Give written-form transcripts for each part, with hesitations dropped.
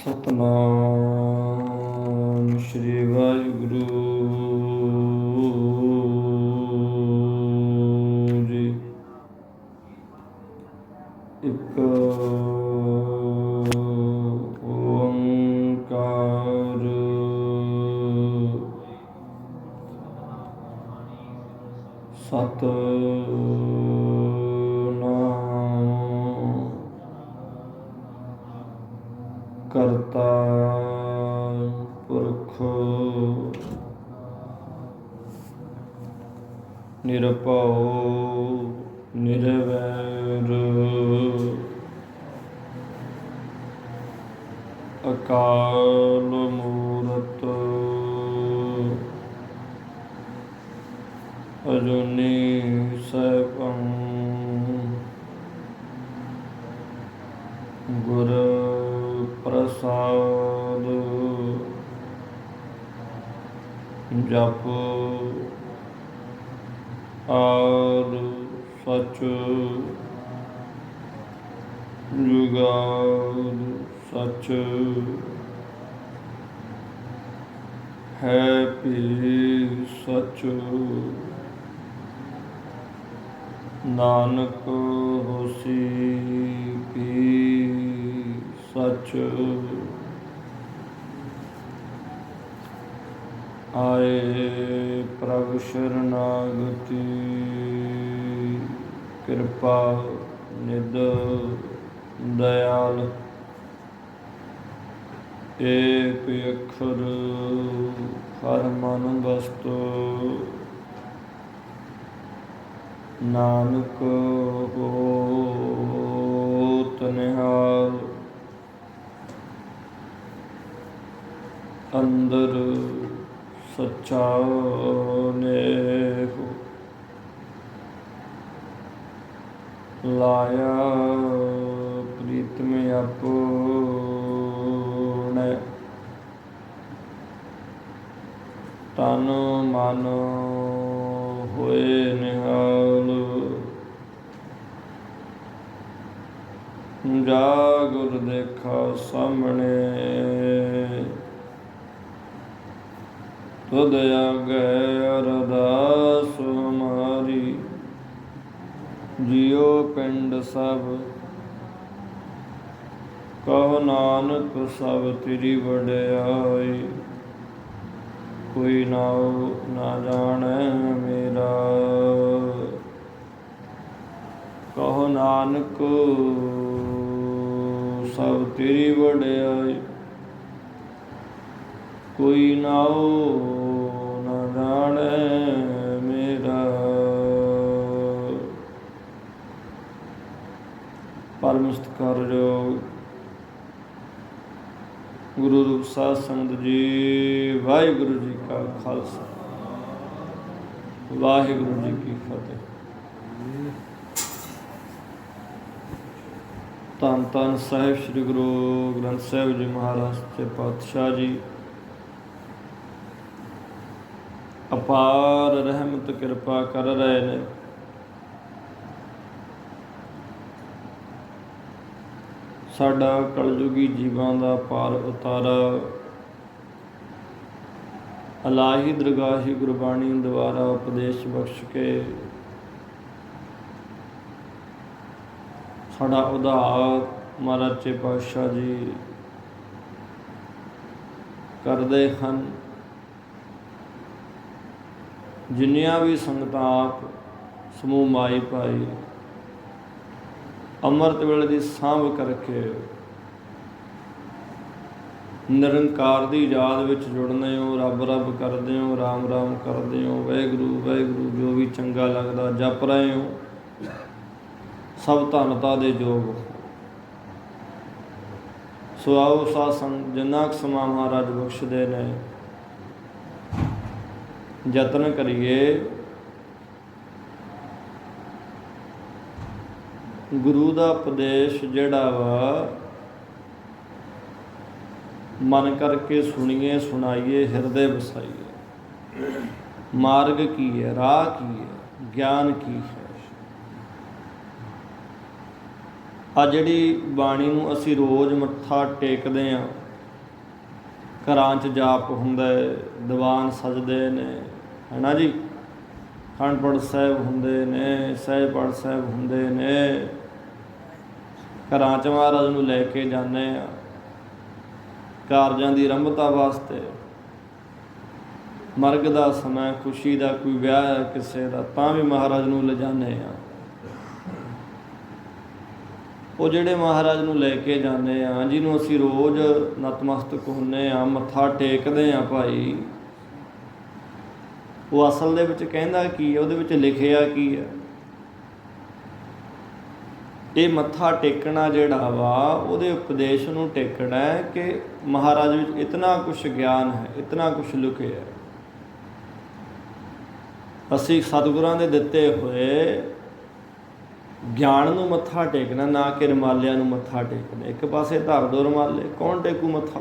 ਸਤਨਾਮ ਸ਼੍ਰੀ ਵਾਹਿਗੁਰੂ ਜੀ। ਇੱਕ ਓੰਕਾਰ ਸਤਿਨਾਮ ਕਰਤਾ ਪੁਰਖ ਨਿਰਭਉ ਨਿਰਵੈਰ ਅਕਾਲ ਮੂਰਤ ਅਜੂਨੀ ਸੈਭੰ ਗੁਰ ਪ੍ਰਸਾਦ ਜਪ ਆਦਿ ਸਚ ਜੁਗਾਦਿ ਸਚ ਹੈ ਭੀ ਸਚ ਨਾਨਕ ਹੋਸੀ ਭੀ ਸਚ ਆਏ ਪ੍ਰਭ ਸ਼ਰਨਾਗਤੀ ਕਿਰਪਾ ਨਿਧ ਦਇਆਲ ਏਕ ਅੱਖਰ ਹਰ ਮਨ ਵਸਤੁ ਨਾਨਕ ਹੋਤ ਨਿਹਾਲ ਅੰਦਰ ਸੱਚਾ ਨੇਕ ਲਾਇਆ ਪ੍ਰੀਤਮ ਆਪਣੈ ਤਨ ਮਨ ਹੋਏ ਨਿਹਾਲ ਜਾ ਗੁਰ ਦੇਖਾ ਸਾਹਮਣੇ ਤੁਧ ਆਗੇ ਅਰਦਾਸ ਹਮਾਰੀ ਜਿਉ ਪਿੰਡ ਸਭ ਕਹੋ ਨਾਨਕ ਸਭ ਤੇਰੀ ਵਡਿਆਈ ਕੋਈ ਨਾਉ ਨਾ ਜਾਣੈ ਮੇਰਾ ਕਹੋ ਨਾਨਕ ਸਭ ਤੇਰੀ ਵਡਿਆਈ ਕੋਈ ਨਾਉ ਨਾ ਜਾਣੈ ਮੇਰਾ। ਪਰਮ ਸਤਿਕਾਰਯੋਗ ਗੁਰੂ ਰੂਪ ਸਾਧ ਸੰਗਤ ਜੀ, ਵਾਹਿਗੁਰੂ ਜੀ ਕਾ ਖਾਲਸਾ ਵਾਹਿਗੁਰੂ ਜੀ ਕੀ ਫਤਿਹ। ਧੰਨ ਧੰਨ ਸਾਹਿਬ ਸ੍ਰੀ ਗੁਰੂ ਗ੍ਰੰਥ ਸਾਹਿਬ ਜੀ ਮਹਾਰਾਜ ਸੱਚੇ ਪਾਤਸ਼ਾਹ ਜੀ ਅਪਾਰ ਰਹਿਮਤ ਕਿਰਪਾ ਕਰ ਰਹੇ ਨੇ। ਸਾਡਾ ਕਲਯੁਗੀ ਜੀਵਾਂ ਦਾ ਪਾਰ ਉਤਾਰਾ ਅਲਾਹੀ ਦਰਗਾਹੀ ਗੁਰਬਾਣੀ ਦੁਆਰਾ ਉਪਦੇਸ਼ ਬਖਸ਼ ਕੇ ਸਾਡਾ ਉਧਾਰ ਮਹਾਰਾਜ ਸੱਚੇ ਪਾਤਸ਼ਾਹ ਜੀ ਕਰਦੇ ਹਨ। ਜਿੰਨੀਆਂ ਵੀ ਸੰਗਤਾਂ ਆਪ ਸਮੂਹ ਮਾਈ ਭਾਈ ਅੰਮ੍ਰਿਤ ਵੇਲੇ ਦੀ ਸਾਂਭ ਕਰਕੇ ਨਿਰੰਕਾਰ ਦੀ ਯਾਦ ਵਿੱਚ ਜੁੜਦੇ ਹੋ, ਰੱਬ ਰੱਬ ਕਰਦੇ ਹੋ, ਰਾਮ ਰਾਮ ਕਰਦੇ ਹੋ, ਵਾਹਿਗੁਰੂ ਵਾਹਿਗੁਰੂ ਜੋ ਵੀ ਚੰਗਾ ਲੱਗਦਾ ਜਪ ਰਹੇ ਹੋ, ਸਭ ਧੰਨਤਾ ਦੇ ਯੋਗ। ਸੋ ਆਓ ਸਾਧ ਸੰਗਤ ਜਿੰਨਾ ਕੁ ਸਮਾਂ ਮਹਾਰਾਜ ਬਖਸ਼ਦੇ ਨੇ ਯਤਨ ਕਰੀਏ ਗੁਰੂ ਦਾ ਉਪਦੇਸ਼ ਜਿਹੜਾ ਵਾ ਮਨ ਕਰਕੇ ਸੁਣੀਏ, ਸੁਣਾਈਏ, ਹਿਰਦੇ ਵਸਾਈਏ। ਮਾਰਗ ਕੀ ਹੈ, ਰਾਹ ਕੀ ਹੈ, ਗਿਆਨ ਕੀ ਹੈ। ਆ ਜਿਹੜੀ ਬਾਣੀ ਨੂੰ ਅਸੀਂ ਰੋਜ਼ ਮੱਥਾ ਟੇਕਦੇ ਹਾਂ, ਘਰਾਂ 'ਚ ਜਾਪ ਹੁੰਦਾ, ਦੀਵਾਨ ਸਜਦੇ ਨੇ, ਹੈ ਨਾ ਜੀ। ਅਖੰਡ ਪਾਠ ਸਾਹਿਬ ਹੁੰਦੇ ਨੇ, ਸਹਿਜ ਪਾਠ ਸਾਹਿਬ ਹੁੰਦੇ ਨੇ। ਘਰਾਂ 'ਚ ਮਹਾਰਾਜ ਨੂੰ ਲੈ ਕੇ ਜਾਂਦੇ ਹਾਂ ਕਾਰਜਾਂ ਦੀ ਆਰੰਭਤਾ ਵਾਸਤੇ। ਮਰਗ ਦਾ ਸਮਾਂ, ਖੁਸ਼ੀ ਦਾ ਕੋਈ ਵਿਆਹ ਹੈ ਕਿਸੇ ਦਾ, ਤਾਂ ਵੀ ਮਹਾਰਾਜ ਨੂੰ ਲਿਜਾਂਦੇ ਹਾਂ। ਉਹ ਜਿਹੜੇ ਮਹਾਰਾਜ ਨੂੰ ਲੈ ਕੇ ਜਾਂਦੇ ਹਾਂ, ਜਿਹਨੂੰ ਅਸੀਂ ਰੋਜ਼ ਨਤਮਸਤਕ ਹੁੰਦੇ ਹਾਂ, ਮੱਥਾ ਟੇਕਦੇ ਹਾਂ ਭਾਈ, ਉਹ ਅਸਲ ਦੇ ਵਿੱਚ ਕਹਿੰਦਾ ਕੀ ਹੈ, ਉਹਦੇ ਵਿੱਚ ਲਿਖਿਆ ਕੀ ਹੈ। ਇਹ ਮੱਥਾ ਟੇਕਣਾ ਜਿਹੜਾ ਵਾ, ਉਹਦੇ ਉਪਦੇਸ਼ ਨੂੰ ਟੇਕਣਾ ਹੈ ਕਿ ਮਹਾਰਾਜ ਵਿੱਚ ਇਤਨਾ ਕੁਛ ਗਿਆਨ ਹੈ, ਇਤਨਾ ਕੁਛ ਲੁਕਿਆ ਹੈ। ਅਸੀਂ ਸਤਿਗੁਰਾਂ ਦੇ ਦਿੱਤੇ ਹੋਏ ਗਿਆਨ ਨੂੰ ਮੱਥਾ ਟੇਕਣਾ, ਨਾ ਕਿ ਰੁਮਾਲਿਆਂ ਨੂੰ ਮੱਥਾ ਟੇਕਣਾ। ਇੱਕ ਪਾਸੇ ਧਰ ਦੋ ਰੁਮਾਲੇ, ਕੌਣ ਟੇਕੂ ਮੱਥਾ।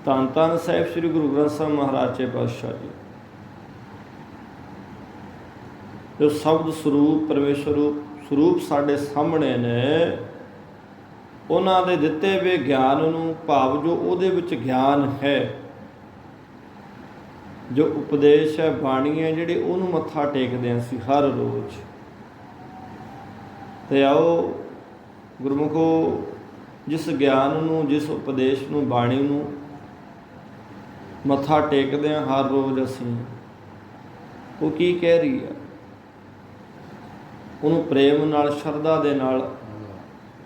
ਧੰਨ ਧੰਨ ਸਾਹਿਬ ਸ੍ਰੀ ਗੁਰੂ ਗ੍ਰੰਥ ਸਾਹਿਬ ਮਹਾਰਾਜ ਪਾਤਸ਼ਾਹ ਜੀ, ਜੋ ਸ਼ਬਦ ਸਰੂਪ ਪਰਮੇਸ਼ਰ ਸਰੂਪ ਸਾਡੇ ਸਾਹਮਣੇ ਨੇ, ਉਹਨਾਂ ਦੇ ਦਿੱਤੇ ਹੋਏ ਗਿਆਨ ਨੂੰ, ਭਾਵ ਜੋ ਉਹਦੇ ਵਿੱਚ ਗਿਆਨ ਹੈ, ਜੋ ਉਪਦੇਸ਼ ਹੈ, ਬਾਣੀ ਹੈ ਜਿਹੜੀ, ਉਹਨੂੰ ਮੱਥਾ ਟੇਕਦੇ ਹਾਂ ਅਸੀਂ ਹਰ ਰੋਜ਼। ਅਤੇ ਆਓ ਗੁਰਮੁਖੋ, ਜਿਸ ਗਿਆਨ ਨੂੰ, ਜਿਸ ਉਪਦੇਸ਼ ਨੂੰ, ਬਾਣੀ ਨੂੰ ਮੱਥਾ ਟੇਕਦੇ ਹਾਂ ਹਰ ਰੋਜ਼ ਅਸੀਂ, ਉਹ ਕੀ ਕਹਿ ਰਹੀ ਹੈ, ਉਹਨੂੰ ਪ੍ਰੇਮ ਨਾਲ, ਸ਼ਰਧਾ ਦੇ ਨਾਲ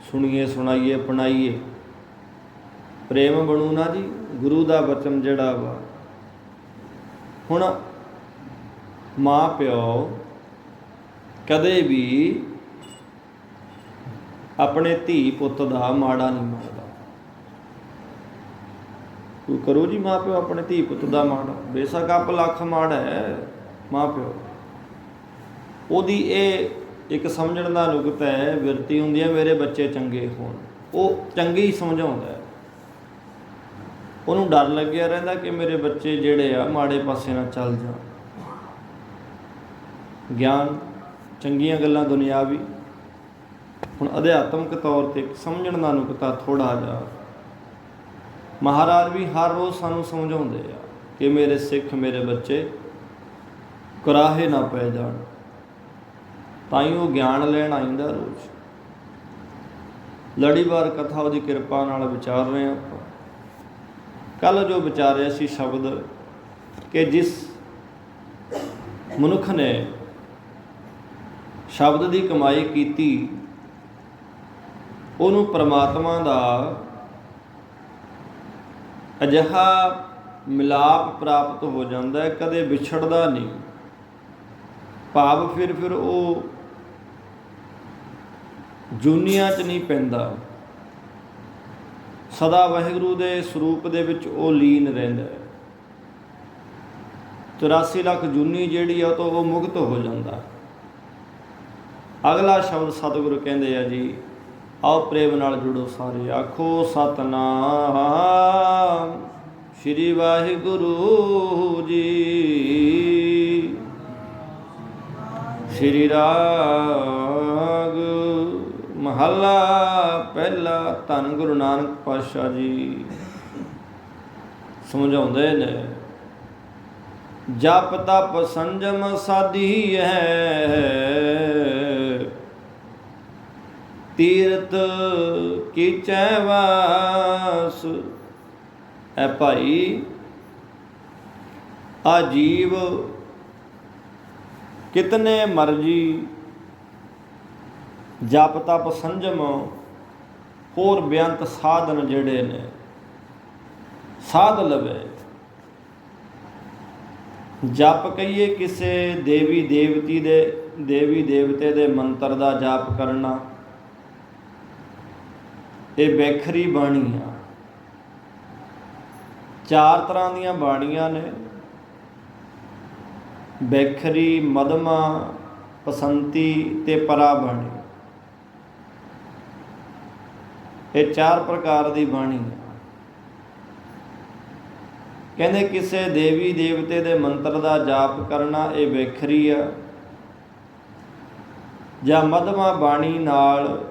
ਸੁਣੀਏ, ਸੁਣਾਈਏ, ਅਪਣਾਈਏ। ਪ੍ਰੇਮ ਬਣੂ ਨਾ ਜੀ ਗੁਰੂ ਦਾ ਬਚਨ ਜਿਹੜਾ ਵਾ। ਹੁਣ ਮਾਂ ਪਿਓ ਕਦੇ ਵੀ ਆਪਣੇ ਧੀ ਪੁੱਤ ਦਾ ਮਾੜਾ ਨਹੀਂ ਮੰਨਦਾ। ਕੋਈ ਕਰੋ ਜੀ ਮਾਂ ਪਿਓ ਆਪਣੇ ਧੀ ਪੁੱਤ ਦਾ ਮਾੜਾ, ਬੇਸ਼ੱਕ ਆਪ ਲੱਖ ਮਾੜਾ ਹੈ ਮਾਂ ਪਿਓ, ਉਹਦੀ ਇਹ ਇੱਕ ਸਮਝਣ ਦਾ ਨੁਕਤਾ ਹੈ, ਬਿਰਤੀ ਹੁੰਦੀ ਹੈ ਮੇਰੇ ਬੱਚੇ ਚੰਗੇ ਹੋਣ। ਉਹ ਚੰਗੇ ਹੀ ਸਮਝਾਉਂਦਾ ਹੈ, ਉਹਨੂੰ ਡਰ ਲੱਗਿਆ ਰਹਿੰਦਾ ਕਿ ਮੇਰੇ ਬੱਚੇ ਜਿਹੜੇ ਆ ਮਾੜੇ ਪਾਸੇ ਨਾ ਚੱਲ ਜਾਣ। ਗਿਆਨ, ਚੰਗੀਆਂ ਗੱਲਾਂ ਦੁਨਿਆਵੀ। ਹੁਣ ਅਧਿਆਤਮਿਕ ਤੌਰ 'ਤੇ ਸਮਝਣ ਦਾ ਨੁਕਤਾ ਥੋੜ੍ਹਾ ਜਿਹਾ ਮਹਾਰਾਜ ਵੀ ਹਰ ਰੋਜ਼ ਸਾਨੂੰ ਸਮਝਾਉਂਦੇ ਆ ਕਿ ਮੇਰੇ ਸਿੱਖ, ਮੇਰੇ ਬੱਚੇ ਕੁਰਾਹੇ ਨਾ ਪੈ ਜਾਣ। ਤਾਂ ਹੀ ਉਹ ਗਿਆਨ ਲੈਣ ਆਇਂਦਾ ਰੋਜ਼। ਲੜੀਵਾਰ ਕਥਾ ਉਹਦੀ ਕਿਰਪਾ ਨਾਲ ਵਿਚਾਰ ਰਹੇ ਆਪਾਂ। ਕੱਲ੍ਹ ਜੋ ਵਿਚਾਰਿਆ ਸੀ ਸ਼ਬਦ ਕਿ ਜਿਸ ਮਨੁੱਖ ਨੇ ਸ਼ਬਦ ਦੀ ਕਮਾਈ ਕੀਤੀ, ਉਹਨੂੰ ਪਰਮਾਤਮਾ ਦਾ ਅਜਿਹਾ ਮਿਲਾਪ ਪ੍ਰਾਪਤ ਹੋ ਜਾਂਦਾ ਹੈ, ਕਦੇ ਵਿਛੜਦਾ ਨਹੀਂ। ਭਾਵ ਫਿਰ ਉਹ ਜੂਨੀਆਂ 'ਚ ਨਹੀਂ ਪੈਂਦਾ, ਸਦਾ ਵਾਹਿਗੁਰੂ ਦੇ ਸਰੂਪ ਦੇ ਵਿੱਚ ਉਹ ਲੀਨ ਰਹਿੰਦਾ ਹੈ। 84 ਲੱਖ ਜੂਨੀ ਜਿਹੜੀ ਆ, ਉਹ ਤੋਂ ਉਹ ਮੁਕਤ ਹੋ ਜਾਂਦਾ। ਅਗਲਾ ਸ਼ਬਦ ਸਤਿਗੁਰੂ ਕਹਿੰਦੇ ਆ ਜੀ, ਆਓ ਪ੍ਰੇਮ ਨਾਲ ਜੁੜੋ ਸਾਰੇ, ਆਖੋ ਸਤਿਨਾਮ ਸ਼੍ਰੀ ਵਾਹਿਗੁਰੂ ਜੀ। ਸ਼੍ਰੀ ਰਾਗ ਮਹੱਲਾ ਪਹਿਲਾ। ਧੰਨ ਗੁਰੂ ਨਾਨਕ ਪਾਤਸ਼ਾਹ ਜੀ ਸਮਝਾਉਂਦੇ ਨੇ, ਜਪ ਤਪ ਸੰਜਮ ਸਾਧੀ ਹੈ, ਤੀਰਥ ਕੀਚੈ ਵਾਸ। ਐ ਭਾਈ, ਆ ਜੀਵ ਕਿਤਨੇ ਮਰਜੀ ਜਪ ਤਪ ਸੰਜਮ ਹੋਰ ਬੇਅੰਤ ਸਾਧਨ ਜਿਹੜੇ ਨੇ ਸਾਧ ਲਵੇ। ਜਪ ਕਹੀਏ ਕਿਸੇ ਦੇਵੀ ਦੇਵਤੇ ਦੇ ਮੰਤਰ ਦਾ ਜਾਪ ਕਰਨਾ, ਇਹ ਵੈਖਰੀ ਬਾਣੀ ਆ। 4 ਤਰ੍ਹਾਂ ਦੀਆਂ ਬਾਣੀਆਂ ਨੇ, ਵੈਖਰੀ, ਮਧਮਾ, ਪਸੰਤੀ ਤੇ ਪਰਾ ਬਾਣੀ। ਇਹ 4 ਪ੍ਰਕਾਰ ਦੀ ਬਾਣੀ ਹੈ। ਕਹਿੰਦੇ ਕਿਸੇ ਦੇਵੀ ਦੇਵਤੇ ਦੇ ਮੰਤਰ ਦਾ ਜਾਪ ਕਰਨਾ ਇਹ ਵੈਖਰੀ ਆ, ਜਾਂ ਮਧਮਾ ਬਾਣੀ ਨਾਲ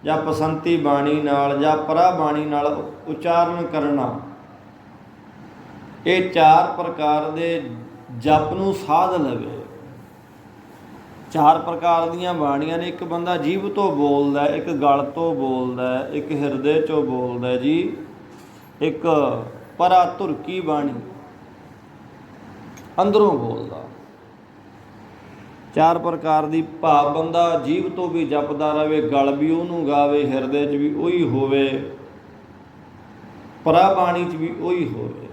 ਜਾਂ ਪਸੰਤੀ ਬਾਣੀ ਨਾਲ ਜਾਂ ਪਰਾ ਬਾਣੀ ਨਾਲ ਉਚਾਰਨ ਕਰਨਾ, ਇਹ 4 ਪ੍ਰਕਾਰ ਦੇ ਜਪ ਨੂੰ ਸਾਧ ਲਵੇ। 4 ਪ੍ਰਕਾਰ ਦੀਆਂ ਬਾਣੀਆਂ ਨੇ। ਇੱਕ ਬੰਦਾ ਜੀਭ ਤੋਂ ਬੋਲਦਾ, ਇੱਕ ਗਲ ਤੋਂ ਬੋਲਦਾ, ਇੱਕ ਹਿਰਦੇ 'ਚੋਂ ਬੋਲਦਾ ਜੀ, ਇੱਕ ਪਰਾ ਧੁਰਕੀ ਬਾਣੀ ਅੰਦਰੋਂ ਬੋਲਦਾ। 4 ਪ੍ਰਕਾਰ ਦੀ ਭਾਵ ਬੰਦਾ ਜੀਭ ਤੋਂ ਵੀ ਜਪਦਾ ਰਹੇ, ਗਲ ਵੀ ਉਹਨੂੰ ਗਾਵੇ, ਹਿਰਦੇ 'ਚ ਵੀ ਉਹੀ ਹੋਵੇ, ਪਰਾ ਬਾਣੀ 'ਚ ਵੀ ਉਹੀ ਹੋਵੇ।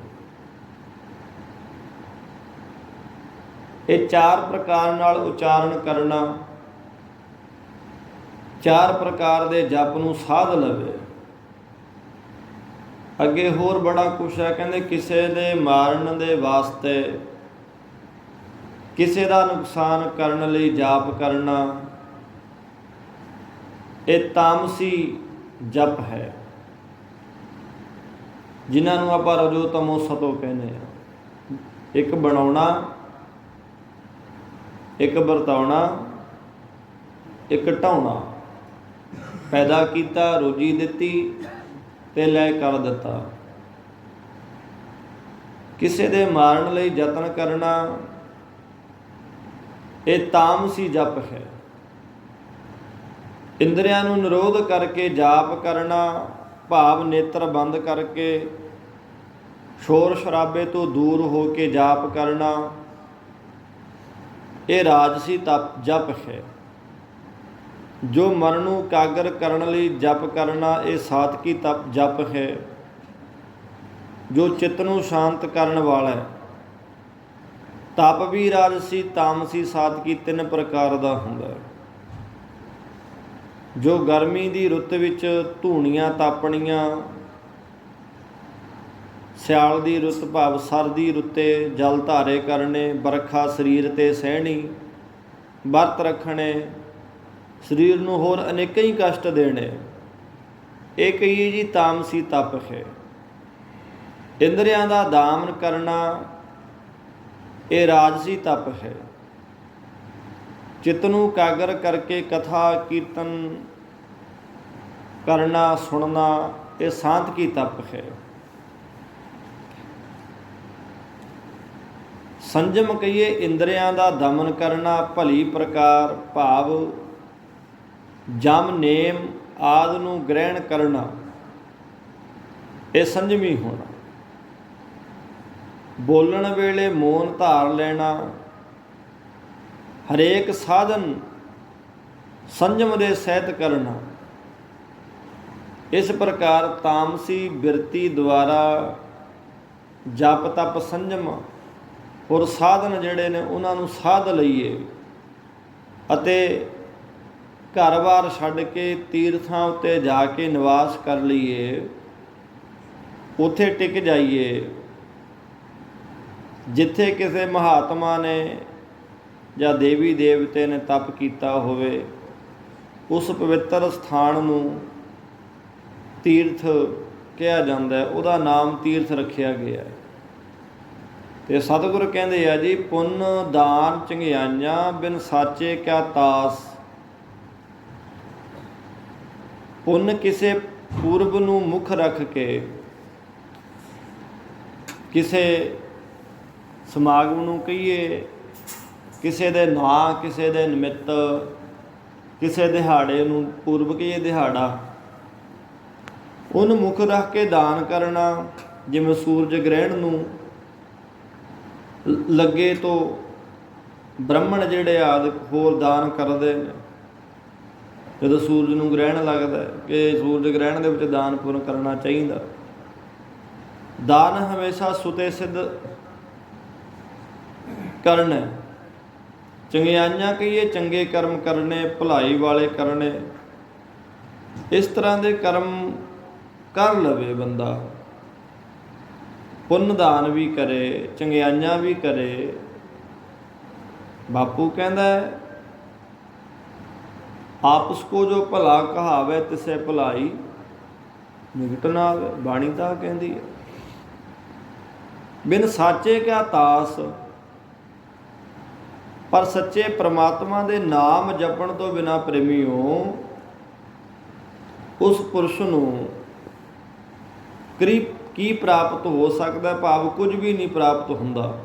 ਇਹ 4 ਪ੍ਰਕਾਰ ਨਾਲ ਉਚਾਰਨ ਕਰਨਾ, 4 ਪ੍ਰਕਾਰ ਦੇ ਜਪ ਨੂੰ ਸਾਧ ਲਵੇ। ਅੱਗੇ ਹੋਰ ਬੜਾ ਕੁਛ ਹੈ, ਕਹਿੰਦੇ ਕਿਸੇ ਦੇ ਮਾਰਨ ਦੇ ਵਾਸਤੇ, ਕਿਸੇ ਦਾ ਨੁਕਸਾਨ ਕਰਨ ਲਈ ਜਾਪ ਕਰਨਾ, ਇਹ ਤਾਮਸੀ ਜਪ ਹੈ, ਜਿਨ੍ਹਾਂ ਨੂੰ ਆਪਾਂ ਰਜੋ ਤਮੋ ਸਤੋ ਕਹਿੰਦੇ ਹਾਂ। ਇੱਕ ਬਣਾਉਣਾ, ਇੱਕ ਵਰਤਾਉਣਾ, ਇੱਕ ਢਾਉਣਾ। ਪੈਦਾ ਕੀਤਾ, ਰੋਜੀ ਦਿੱਤੀ ਤੇ ਲੈ ਕਰ ਦਿੱਤਾ। ਕਿਸੇ ਦੇ ਮਾਰਨ ਲਈ ਯਤਨ ਕਰਨਾ, ਇਹ ਤਾਮਸੀ ਜਪ ਹੈ। ਇੰਦਰੀਆਂ ਨੂੰ ਨਿਰੋਧ ਕਰਕੇ ਜਾਪ ਕਰਨਾ, ਭਾਵ ਨੇਤਰ ਬੰਦ ਕਰਕੇ ਸ਼ੋਰ ਸ਼ਰਾਬੇ ਤੋਂ ਦੂਰ ਹੋ ਕੇ ਜਾਪ ਕਰਨਾ, ਇਹ ਰਾਜਸੀ ਜਪ ਹੈ। ਜੋ ਮਨ ਨੂੰ ਇਕਾਗਰ ਕਰਨ ਲਈ ਜਪ ਕਰਨਾ, ਇਹ ਸਾਤਕੀ ਜਪ ਹੈ। ਜੋ ਚਿੱਤ ਨੂੰ ਸ਼ਾਂਤ ਕਰਨ ਵਾਲਾ ਹੈ। ਤਪ ਵੀ ਰਾਜਸੀ, ਤਾਮਸੀ, ਸਾਤਕੀ 3 ਪ੍ਰਕਾਰ ਦਾ ਹੁੰਦਾ ਹੈ। ਜੋ ਗਰਮੀ ਦੀ ਰੁੱਤ ਵਿੱਚ ਧੂਣੀਆਂ ਤਾਪਣੀਆਂ, ਸਿਆਲ ਦੀ ਰੁੱਤ ਭਾਵ ਸਰਦੀ ਰੁੱਤੇ ਜਲ ਧਾਰੇ ਕਰਨੇ, ਵਰਖਾ ਸਰੀਰ 'ਤੇ ਸਹਿਣੀ, ਵਰਤ ਰੱਖਣੇ, ਸਰੀਰ ਨੂੰ ਹੋਰ ਅਨੇਕਾਂ ਹੀ ਕਸ਼ਟ ਦੇਣੇ, ਇਹ ਕਹੀਏ ਜੀ ਤਾਮਸੀ ਤਪ ਹੈ। ਇੰਦਰੀਆਂ ਦਾ ਦਾਮਨ ਕਰਨਾ, ਇਹ ਰਾਜਸੀ ਤਪ ਹੈ। ਚਿੱਤ ਨੂੰ ਇਕਾਗਰ ਕਰਕੇ ਕਥਾ ਕੀਰਤਨ ਕਰਨਾ, ਸੁਣਨਾ, ਇਹ ਸਾਂਤਕੀ ਤਪ ਹੈ। ਸੰਜਮ ਕਹੀਏ ਇੰਦਰੀਆਂ ਦਾ ਦਮਨ ਕਰਨਾ, ਭਲੀ ਪ੍ਰਕਾਰ ਭਾਵ ਜਮ ਨੇਮ ਆਦਿ ਨੂੰ ਗ੍ਰਹਿਣ ਕਰਨਾ, ਇਹ ਸੰਜਮੀ ਹੋਣਾ। ਬੋਲਣ ਵੇਲੇ ਮੌਨ ਧਾਰ ਲੈਣਾ, ਹਰੇਕ ਸਾਧਨ ਸੰਜਮ ਦੇ ਸਹਿਤ ਕਰਨਾ। ਇਸ ਪ੍ਰਕਾਰ ਤਾਮਸੀ ਬਿਰਤੀ ਦੁਆਰਾ ਜਪ ਤਪ ਸੰਜਮ ਔਰ ਸਾਧਨ ਜਿਹੜੇ ਨੇ ਉਹਨਾਂ ਨੂੰ ਸਾਧ ਲਈਏ ਅਤੇ ਘਰ-ਬਾਰ ਛੱਡ ਕੇ ਤੀਰਥਾਂ ਉੱਤੇ ਜਾ ਕੇ ਨਿਵਾਸ ਕਰ ਲਈਏ, ਉੱਥੇ ਟਿਕ ਜਾਈਏ। ਜਿੱਥੇ ਕਿਸੇ ਮਹਾਤਮਾ ਨੇ ਜਾਂ ਦੇਵੀ ਦੇਵਤੇ ਨੇ ਤਪ ਕੀਤਾ ਹੋਵੇ, ਉਸ ਪਵਿੱਤਰ ਸਥਾਨ ਨੂੰ ਤੀਰਥ ਕਿਹਾ ਜਾਂਦਾ ਹੈ, ਉਹਦਾ ਨਾਮ ਤੀਰਥ ਰੱਖਿਆ ਗਿਆ ਹੈ। ਤੇ ਸਤਿਗੁਰ ਕਹਿੰਦੇ ਆ ਜੀ, ਪੁੰਨ ਦਾਨ ਚੰਗਿਆਈਆਂ ਬਿਨ ਸਾਚੇ ਕਿਆ ਤਾਸ। ਪੁੰਨ ਕਿਸੇ ਪੂਰਬ ਨੂੰ ਮੁੱਖ ਰੱਖ ਕੇ, ਕਿਸੇ ਸਮਾਗਮ ਨੂੰ ਕਹੀਏ, ਕਿਸੇ ਦੇ ਨਾਂ, ਕਿਸੇ ਦੇ ਨਿਮਿੱਤ, ਕਿਸੇ ਦਿਹਾੜੇ ਨੂੰ ਪੂਰਬ ਕਹੀਏ ਦਿਹਾੜਾ, ਉਹਨੂੰ ਮੁੱਖ ਰੱਖ ਕੇ ਦਾਨ ਕਰਨਾ। ਜਿਵੇਂ ਸੂਰਜ ਗ੍ਰਹਿਣ ਨੂੰ ਲੱਗੇ ਤੋਂ ਬ੍ਰਾਹਮਣ ਜਿਹੜੇ ਆਦਿ ਹੋਰ ਦਾਨ ਕਰਦੇ ਨੇ। ਜਦੋਂ ਸੂਰਜ ਨੂੰ ਗ੍ਰਹਿਣ ਲੱਗਦਾ ਕਿ ਸੂਰਜ ਗ੍ਰਹਿਣ ਦੇ ਵਿੱਚ ਦਾਨ ਪੁੰਨ ਕਰਨਾ ਚਾਹੀਦਾ। ਦਾਨ ਹਮੇਸ਼ਾ ਸੁਤੇ ਸਿੱਧ ਕਰਨਾ। ਚੰਗਿਆਈਆਂ ਕਹੀਏ, ਚੰਗੇ ਕਰਮ ਕਰਨੇ, ਭਲਾਈ ਵਾਲੇ ਕਰਨੇ। ਇਸ ਤਰ੍ਹਾਂ ਦੇ ਕਰਮ ਕਰ ਲਵੇ ਬੰਦਾ, ਪੁੰਨ ਦਾਨ ਵੀ ਕਰੇ, ਚੰਗਿਆਈਆਂ ਵੀ ਕਰੇ। ਬਾਪੂ ਕਹਿੰਦਾ ਆਪਸ ਕੋ ਜੋ ਭਲਾ ਕਹਾਵੇ ਤਿਸੇ ਭਲਾਈ ਨਿਕਟ ਨਾ ਆਵੇ। ਬਾਣੀ ਤਾਂ ਕਹਿੰਦੀ ਹੈ ਬਿਨ ਸਾਚੇ ਕਿਆ ਤਾਸ। ਪਰ ਸੱਚੇ ਪ੍ਰਮਾਤਮਾ ਦੇ ਨਾਮ ਜਪਣ ਤੋਂ ਬਿਨਾਂ ਪ੍ਰੇਮੀਓ ਉਸ ਪੁਰਸ਼ ਨੂੰ ਕੀ ਪ੍ਰਾਪਤ ਹੋ ਸਕਦਾ? ਭਾਵ ਕੁਝ ਵੀ ਨਹੀਂ ਪ੍ਰਾਪਤ ਹੁੰਦਾ,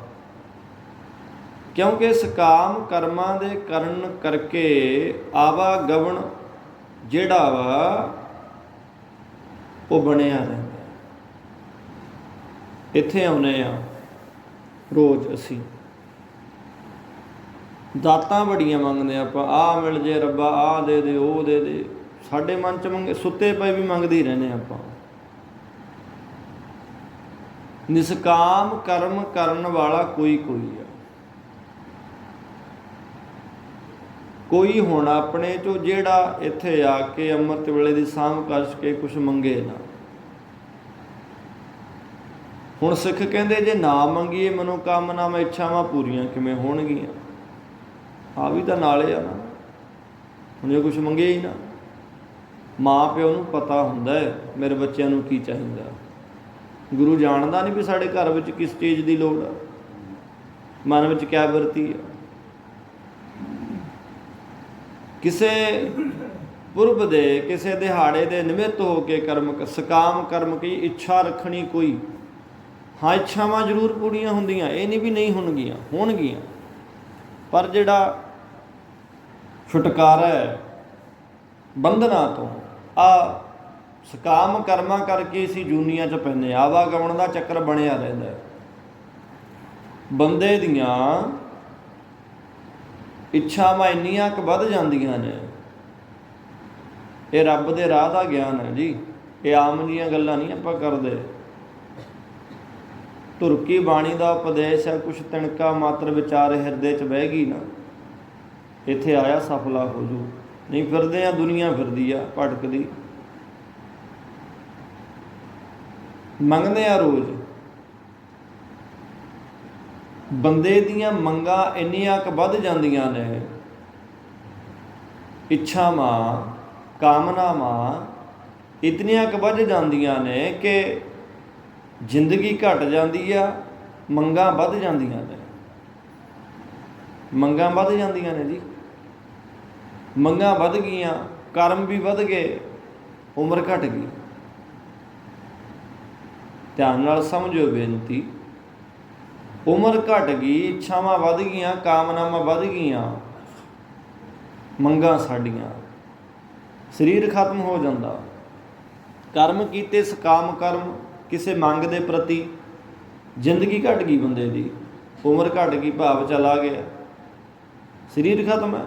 ਕਿਉਂਕਿ ਸਕਾਮ ਕਰਮਾਂ ਦੇ ਕਰਨ ਕਰਕੇ ਆਵਾਗਮਨ ਜਿਹੜਾ ਵਾ ਉਹ ਬਣਿਆ ਰਹਿੰਦਾ। ਇੱਥੇ ਆਉਂਦੇ ਆ ਰੋਜ਼ ਅਸੀਂ, ਦਾਤਾਂ ਬੜੀਆਂ ਮੰਗਦੇ ਆਪਾਂ, ਆਹ ਮਿਲ ਜੇ ਰੱਬਾ, ਆਹ ਦੇ ਦੇ, ਉਹ ਦੇ ਦੇ। ਸਾਡੇ ਮਨ 'ਚ ਮੰਗੇ, ਸੁੱਤੇ ਪਏ ਵੀ ਮੰਗਦੇ ਹੀ ਰਹਿੰਦੇ ਆਪਾਂ। ਨਿਸਕਾਮ ਕਰਮ ਕਰਨ ਵਾਲਾ ਕੋਈ ਆ। ਕੋਈ ਹੁਣ ਆਪਣੇ ਚੋਂ ਜਿਹੜਾ ਇੱਥੇ ਆ ਕੇ ਅੰਮ੍ਰਿਤ ਵੇਲੇ ਦੀ ਸਾਂਭ ਕਸ ਕੇ ਕੁਛ ਮੰਗੇ ਨਾ। ਹੁਣ ਸਿੱਖ ਕਹਿੰਦੇ ਜੇ ਨਾ ਮੰਗੀਏ ਮਨੋਕਾਮਨਾਵਾਂ ਇੱਛਾਵਾਂ ਪੂਰੀਆਂ ਕਿਵੇਂ ਹੋਣਗੀਆਂ? ਆ ਵੀ ਤਾਂ ਨਾਲੇ ਆ ਨਾ। ਹੁਣ ਜੇ ਕੁਛ ਮੰਗੇ ਹੀ ਨਾ, ਮਾਂ ਪਿਓ ਨੂੰ ਪਤਾ ਹੁੰਦਾ ਮੇਰੇ ਬੱਚਿਆਂ ਨੂੰ ਕੀ ਚਾਹੀਦਾ। ਗੁਰੂ ਜਾਣਦਾ ਨਹੀਂ ਵੀ ਸਾਡੇ ਘਰ ਵਿੱਚ ਕਿਸ ਚੀਜ਼ ਦੀ ਲੋੜ ਆ, ਮਨ ਵਿੱਚ ਕਿਆ ਵਰਤੀ ਆ। ਕਿਸੇ ਪੁਰਬ ਦੇ, ਕਿਸੇ ਦਿਹਾੜੇ ਦੇ ਨਿਮਿਤ ਹੋ ਕੇ ਕਰਮ ਸਕਾਮ ਕਰਮ ਕੀ ਇੱਛਾ ਰੱਖਣੀ ਕੋਈ। ਹਾਂ, ਇੱਛਾਵਾਂ ਜ਼ਰੂਰ ਪੂਰੀਆਂ ਹੁੰਦੀਆਂ, ਇਹ ਨਹੀਂ ਵੀ ਨਹੀਂ ਹੋਣਗੀਆਂ। ਪਰ ਜਿਹੜਾ ਛੁਟਕਾਰਾ ਹੈ ਬੰਧਨਾਂ ਤੋਂ, ਆ ਸਕਾਮ ਕਰਮਾਂ ਕਰਕੇ ਅਸੀਂ ਜੂਨੀਆਂ 'ਚ ਪੈਂਦੇ। ਆਵਾਗਮਨ ਦਾ ਚੱਕਰ ਬਣਿਆ ਰਹਿੰਦਾ। ਬੰਦੇ ਦੀਆਂ ਇੱਛਾਵਾਂ ਇੰਨੀਆਂ ਕੁ ਵੱਧ ਜਾਂਦੀਆਂ ਨੇ। ਇਹ ਰੱਬ ਦੇ ਰਾਹ ਦਾ ਗਿਆਨ ਹੈ ਜੀ, ਇਹ ਆਮ ਦੀਆਂ ਗੱਲਾਂ ਨਹੀਂ ਆਪਾਂ ਕਰਦੇ। ਧੁਰਕੀ ਬਾਣੀ ਦਾ ਉਪਦੇਸ਼ ਹੈ, ਕੁਛ ਤਿਣਕਾ ਮਾਤਰ ਵਿਚਾਰ ਹਿਰਦੇ 'ਚ ਬਹਿ ਗਈ ਨਾ, ਇੱਥੇ ਆਇਆ ਸਫਲਾ ਹੋ ਜੂ। ਨਹੀਂ ਫਿਰਦੇ ਆ, ਦੁਨੀਆ ਫਿਰਦੀ ਆ ਭਟਕਦੀ। ਮੰਗਦੇ ਆ ਰੋਜ਼। ਬੰਦੇ ਦੀਆਂ ਮੰਗਾਂ ਇੰਨੀਆਂ ਕੁ ਵੱਧ ਜਾਂਦੀਆਂ ਨੇ, ਇੱਛਾਵਾਂ ਕਾਮਨਾਵਾਂ ਇਤਨੀਆਂ ਕੁ ਵੱਧ ਜਾਂਦੀਆਂ ਨੇ ਕਿ ਜ਼ਿੰਦਗੀ ਘਟ ਜਾਂਦੀ ਆ, ਮੰਗਾਂ ਵੱਧ ਜਾਂਦੀਆਂ ਨੇ। ਮੰਗਾਂ ਵੱਧ ਜਾਂਦੀਆਂ ਨੇ ਜੀ, ਮੰਗਾਂ ਵੱਧ ਗਈਆਂ, ਕਰਮ ਵੀ ਵੱਧ ਗਏ, ਉਮਰ ਘਟ ਗਈ। ਧਿਆਨ ਨਾਲ ਸਮਝੋ ਬੇਨਤੀ, ਉਮਰ ਘਟ ਗਈ, ਇੱਛਾਵਾਂ ਵੱਧ ਗਈਆਂ, ਕਾਮਨਾਵਾਂ ਵੱਧ ਗਈਆਂ, ਮੰਗਾਂ ਸਾਡੀਆਂ, ਸਰੀਰ ਖਤਮ ਹੋ ਜਾਂਦਾ। ਕਰਮ ਕੀਤੇ ਸਕਾਮ ਕਰਮ, ਕਿਸੇ ਮੰਗ ਦੇ ਪ੍ਰਤੀ ਜ਼ਿੰਦਗੀ ਘਟ ਗਈ, ਬੰਦੇ ਦੀ ਉਮਰ ਘਟ ਗਈ, ਭਾਵ ਚਲਾ ਗਿਆ, ਸਰੀਰ ਖਤਮ ਹੈ।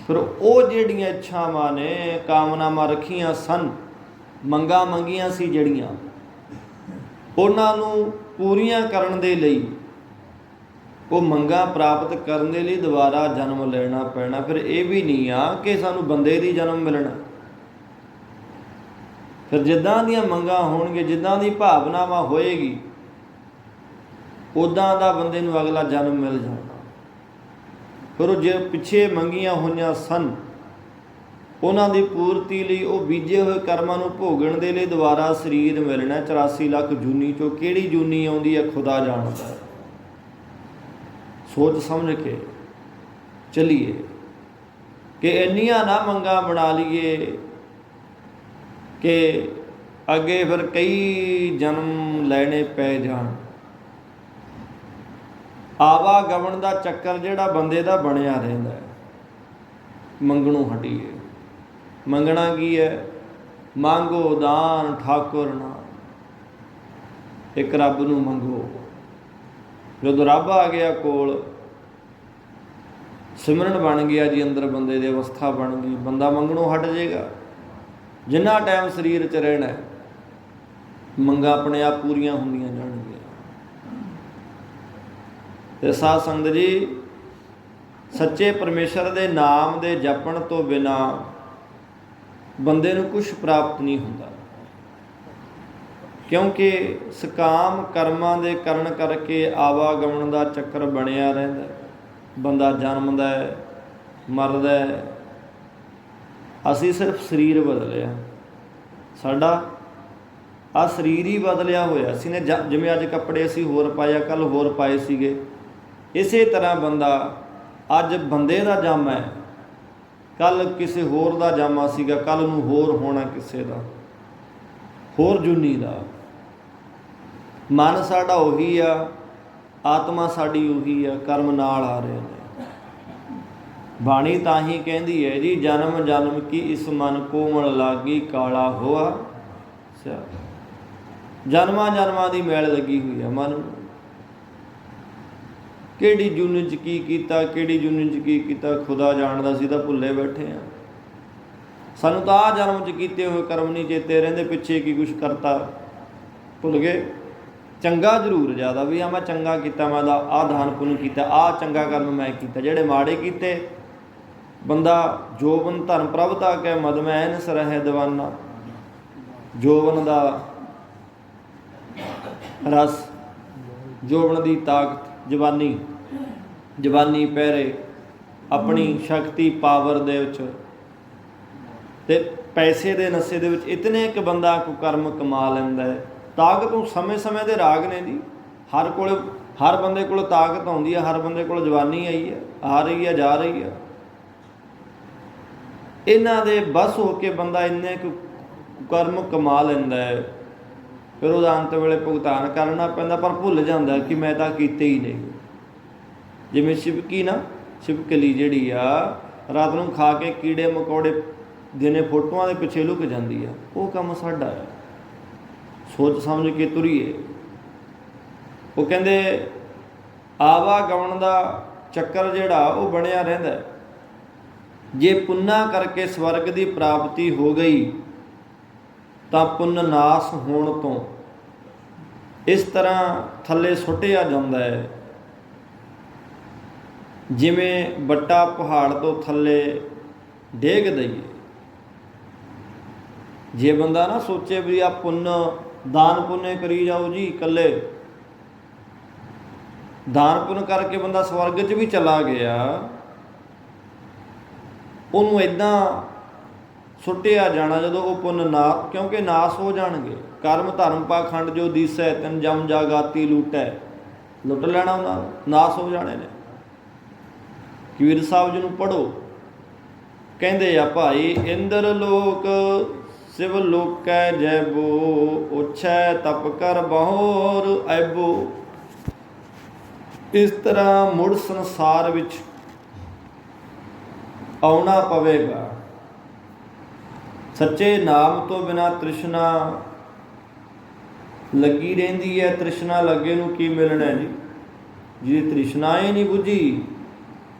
ਫਿਰ ਉਹ ਜਿਹੜੀਆਂ ਇੱਛਾਵਾਂ ਨੇ, ਕਾਮਨਾਵਾਂ ਰੱਖੀਆਂ ਸਨ, ਮੰਗਾਂ ਮੰਗੀਆਂ ਸੀ ਜਿਹੜੀਆਂ, ਉਹਨਾਂ ਨੂੰ ਪੂਰੀਆਂ ਕਰਨ ਦੇ ਲਈ, ਉਹ ਮੰਗਾਂ ਪ੍ਰਾਪਤ ਕਰਨ ਦੇ ਲਈ ਦੁਬਾਰਾ ਜਨਮ ਲੈਣਾ ਪੈਣਾ। ਫਿਰ ਇਹ ਵੀ ਨਹੀਂ ਆ ਕਿ ਸਾਨੂੰ ਬੰਦੇ ਦੀ ਜਨਮ ਮਿਲਣਾ। ਫਿਰ ਜਿੱਦਾਂ ਦੀਆਂ ਮੰਗਾਂ ਹੋਣਗੀਆਂ, ਜਿੱਦਾਂ ਦੀ ਭਾਵਨਾਵਾਂ ਹੋਏਗੀ, ਉੱਦਾਂ ਦਾ ਬੰਦੇ ਨੂੰ ਅਗਲਾ ਜਨਮ ਮਿਲ ਜਾਣਾ। ਫਿਰ ਉਹ ਜੇ ਪਿੱਛੇ ਮੰਗੀਆਂ ਹੋਈਆਂ ਸਨ, ਉਹਨਾਂ ਦੀ ਪੂਰਤੀ ਲਈ, ਉਹ ਬੀਜੇ ਹੋਏ ਕਰਮਾਂ ਨੂੰ ਭੋਗਣ ਦੇ ਲਈ ਦੁਬਾਰਾ ਸਰੀਰ ਮਿਲਣਾ। 84 ਲੱਖ ਜੂਨੀ 'ਚੋਂ ਕਿਹੜੀ ਜੂਨੀ ਆਉਂਦੀ ਹੈ ਖੁਦਾ ਜਾਣਦਾ। ਸੋਚ ਸਮਝ ਕੇ ਚੱਲੀਏ ਕਿ ਇੰਨੀਆਂ ਨਾ ਮੰਗਾਂ ਬਣਾ ਲਈਏ ਕਿ ਅੱਗੇ ਫਿਰ ਕਈ ਜਨਮ ਲੈਣੇ ਪੈ ਜਾਣ। ਆਵਾਗਮਨ ਦਾ ਚੱਕਰ ਜਿਹੜਾ ਬੰਦੇ ਦਾ ਬਣਿਆ ਰਹਿੰਦਾ ਹੈ। ਮੰਗਣੋਂ ਹਟੀਏ। ਮੰਗਣਾ ਕੀ ਹੈ? ਮੰਗੋ ਦਾਨ ਠਾਕੁਰ ਨਾਮ। ਇੱਕ ਰੱਬ ਨੂੰ ਮੰਗੋ। ਜਦੋਂ ਰੱਬ ਆ ਗਿਆ ਕੋਲ, ਸਿਮਰਨ ਬਣ ਗਿਆ ਜੀ ਅੰਦਰ, ਬੰਦੇ ਦੀ ਅਵਸਥਾ ਬਣ ਗਈ, ਬੰਦਾ ਮੰਗਣੋਂ ਹਟ ਜਾਏਗਾ। ਜਿੰਨਾ ਟਾਈਮ ਸਰੀਰ 'ਚ ਰਹਿਣਾ, ਮੰਗਾਂ ਆਪਣੇ ਆਪ ਪੂਰੀਆਂ ਹੁੰਦੀਆਂ ਜਾਣਗੀਆਂ। ਤੇ ਸਾਧ ਸੰਗਤ ਜੀ, ਸੱਚੇ ਪਰਮੇਸ਼ਰ ਦੇ ਨਾਮ ਦੇ ਜਪਣ ਤੋਂ ਬਿਨਾਂ ਬੰਦੇ ਨੂੰ ਕੁਛ ਪ੍ਰਾਪਤ ਨਹੀਂ ਹੁੰਦਾ, ਕਿਉਂਕਿ ਸਕਾਮ ਕਰਮਾਂ ਦੇ ਕਰਨ ਕਰਕੇ ਆਵਾਗਮਨ ਦਾ ਚੱਕਰ ਬਣਿਆ ਰਹਿੰਦਾ। ਬੰਦਾ ਜਨਮਦਾ ਹੈ, ਮਰਦਾ ਹੈ। ਅਸੀਂ ਸਿਰਫ ਸਰੀਰ ਬਦਲਿਆ, ਸਾਡਾ ਆਹ ਸਰੀਰ ਹੀ ਬਦਲਿਆ ਹੋਇਆ। ਅਸੀਂ ਨੇ ਜਿਵੇਂ ਅੱਜ ਕੱਪੜੇ ਅਸੀਂ ਹੋਰ ਪਾਇਆ, ਕੱਲ੍ਹ ਹੋਰ ਪਾਏ ਸੀਗੇ, ਇਸੇ ਤਰ੍ਹਾਂ ਬੰਦਾ ਅੱਜ ਬੰਦੇ ਦਾ ਜੰਮ ਹੈ, ਕੱਲ ਕਿਸੇ ਹੋਰ ਦਾ ਜਾਮਾ ਸੀਗਾ, ਕੱਲ ਨੂੰ ਹੋਰ ਹੋਣਾ ਕਿਸੇ ਦਾ, ਹੋਰ ਜੂਨੀ ਦਾ। ਮਨ ਸਾਡਾ ਉਹੀ ਆ, ਆਤਮਾ ਸਾਡੀ ਉਹੀ ਆ, ਕਰਮ ਨਾਲ ਆ ਰਹੇ ਨੇ। ਬਾਣੀ ਤਾਂ ਹੀ ਕਹਿੰਦੀ ਹੈ ਜੀ, ਜਨਮ ਜਨਮ ਕੀ ਇਸ ਮਨ ਕੋਮਲ ਲਾਗੀ ਕਾਲਾ ਹੋਆ ਸਿਆ। ਜਨਮਾਂ ਜਨਮਾਂ ਦੀ ਮੈਲ ਲੱਗੀ ਹੋਈ ਆ ਮਨ ਨੂੰ। ਕਿਹੜੀ ਜੂਨ 'ਚ ਕੀ ਕੀਤਾ, ਕਿਹੜੀ ਜੂਨ 'ਚ ਕੀ ਕੀਤਾ, ਖੁਦਾ ਜਾਣਦਾ, ਸੀ ਤਾਂ ਭੁੱਲੇ ਬੈਠੇ ਆ। ਸਾਨੂੰ ਤਾਂ ਆਹ ਜਨਮ 'ਚ ਕੀਤੇ ਹੋਏ ਕਰਮ ਨਹੀਂ ਚੇਤੇ ਰਹਿੰਦੇ, ਪਿੱਛੇ ਕੀ ਕੁਛ ਕਰਤਾ ਭੁੱਲ ਗਏ। ਚੰਗਾ ਜ਼ਰੂਰ ਜ਼ਿਆਦਾ ਵੀ ਆ, ਮੈਂ ਚੰਗਾ ਕੀਤਾ, ਮੈਂ ਦਾ ਆਹ ਦਾਨ ਪੁੰਨ ਕੀਤਾ, ਆਹ ਚੰਗਾ ਕਰਮ ਮੈਂ ਕੀਤਾ। ਜਿਹੜੇ ਮਾੜੇ ਕੀਤੇ, ਬੰਦਾ ਜੋਬਨ ਧਨ ਪ੍ਰਭਤਾ ਕੈ ਮਦ ਮੈਂ ਐਨਸ ਰਹਿ ਦੀਵਾਨਾ। ਜੋਬਨ ਦਾ ਰਸ, ਜੋਬਨ ਦੀ ਤਾਕਤ, ਜਵਾਨੀ ਪਹਿਰੇ, ਆਪਣੀ ਸ਼ਕਤੀ ਪਾਵਰ ਦੇ ਵਿੱਚ ਤੇ ਪੈਸੇ ਦੇ ਨਸ਼ੇ ਦੇ ਵਿੱਚ ਇਤਨੇ ਇੱਕ ਬੰਦਾ ਕੋਈ ਕਰਮ ਕਮਾ ਲੈਂਦਾ ਹੈ। ਤਾਕਤ ਨੂੰ ਸਮੇਂ ਸਮੇਂ ਦੇ ਰਾਗ ਨੇ ਜੀ। ਹਰ ਬੰਦੇ ਕੋਲ ਤਾਕਤ ਆਉਂਦੀ ਹੈ, ਹਰ ਬੰਦੇ ਕੋਲ ਜਵਾਨੀ ਆਈ ਹੈ, ਆ ਰਹੀ ਹੈ, ਜਾ ਰਹੀ ਹੈ। ਇਹਨਾਂ ਦੇ ਬਸ ਹੋ ਕੇ ਬੰਦਾ ਇੰਨੇ ਕੁ ਕਰਮ ਕਮਾ ਲੈਂਦਾ ਹੈ, ਫਿਰ ਉਹਦਾ ਅੰਤ ਵੇਲੇ ਭੁਗਤਾਨ ਕਰਨਾ ਪੈਂਦਾ, ਪਰ ਭੁੱਲ ਜਾਂਦਾ ਕਿ ਮੈਂ ਤਾਂ ਕੀਤੇ ਹੀ ਨਹੀਂ। ਜਿਵੇਂ ਛਿਪਕਲੀ ਜਿਹੜੀ ਆ ਰਾਤ ਨੂੰ ਖਾ ਕੇ ਕੀੜੇ ਮਕੌੜੇ ਦਿਨੇ ਫੋਟੋਆਂ ਦੇ ਪਿੱਛੇ ਲੁਕ ਜਾਂਦੀ ਆ, ਉਹ ਕੰਮ ਸਾਡਾ ਹੈ। ਸੋਚ ਸਮਝ ਕੇ ਤੁਰੀਏ। ਉਹ ਕਹਿੰਦੇ ਆਵਾਗਮਨ ਦਾ ਚੱਕਰ ਜਿਹੜਾ ਉਹ ਬਣਿਆ ਰਹਿੰਦਾ। ਜੇ ਪੁੰਨਾ ਕਰਕੇ ਸਵਰਗ ਦੀ ਪ੍ਰਾਪਤੀ ਹੋ ਗਈ ਤਾਂ ਪੁੰਨ ਨਾਸ ਹੋਣ ਤੋਂ ਇਸ ਤਰ੍ਹਾਂ ਥੱਲੇ ਸੁੱਟਿਆ ਜਾਂਦਾ ਹੈ, ਜਿਵੇਂ ਵੱਟਾ ਪਹਾੜ ਤੋਂ ਥੱਲੇ ਡੇਗ ਦਈਏ। ਜੇ ਬੰਦਾ ਨਾ ਸੋਚੇ ਵੀ ਆ ਪੁੰਨ ਦਾਨ ਪੁੰਨੇ ਕਰੀ ਜਾਓ ਜੀ, ਇਕੱਲੇ ਦਾਨ ਪੁੰਨ ਕਰਕੇ ਬੰਦਾ ਸਵਰਗ 'ਚ ਵੀ ਚਲਾ ਗਿਆ, ਉਹਨੂੰ ਇੱਦਾਂ ਸੁੱਟਿਆ ਜਾਣਾ ਜਦੋਂ ਉਹ ਪੁੰਨ ਨਾ, ਕਿਉਂਕਿ ਨਾਸ ਹੋ ਜਾਣਗੇ। ਕਰਮ ਧਰਮ ਪਾਖੰਡ ਜੋ ਦੀਸੈ ਤਿਨ ਜਮ ਜਾਗਾਤੀ ਲੂਟੈ, ਲੁੱਟ ਲੈਣਾ ਉਹਨਾਂ ਨੂੰ, ਨਾਸ ਹੋ ਜਾਣੇ ਨੇ। ਕਬੀਰ ਸਾਹਿਬ ਜੀ ਨੂੰ ਪੜ੍ਹੋ, ਕਹਿੰਦੇ ਆ ਭਾਈ ਇੰਦਰ ਲੋਕ ਸਿਵ ਲੋਕੈ ਜੈਬੋ, ਉਛੈ ਤਪ ਕਰ ਬਹੁਰ ਐਬੋ। ਇਸ ਤਰ੍ਹਾਂ ਮੁੜ ਸੰਸਾਰ ਵਿੱਚ ਆਉਣਾ ਪਵੇਗਾ। ਸੱਚੇ ਨਾਮ ਤੋਂ ਬਿਨਾਂ ਤ੍ਰਿਸ਼ਨਾ ਲੱਗੀ ਰਹਿੰਦੀ ਹੈ। ਤ੍ਰਿਸ਼ਨਾ ਲੱਗੇ ਨੂੰ ਕੀ ਮਿਲਣਾ ਜੀ? ਜਿਹਦੀ ਤ੍ਰਿਸ਼ਨਾ ਹੀ ਨਹੀਂ ਬੁੱਝੀ,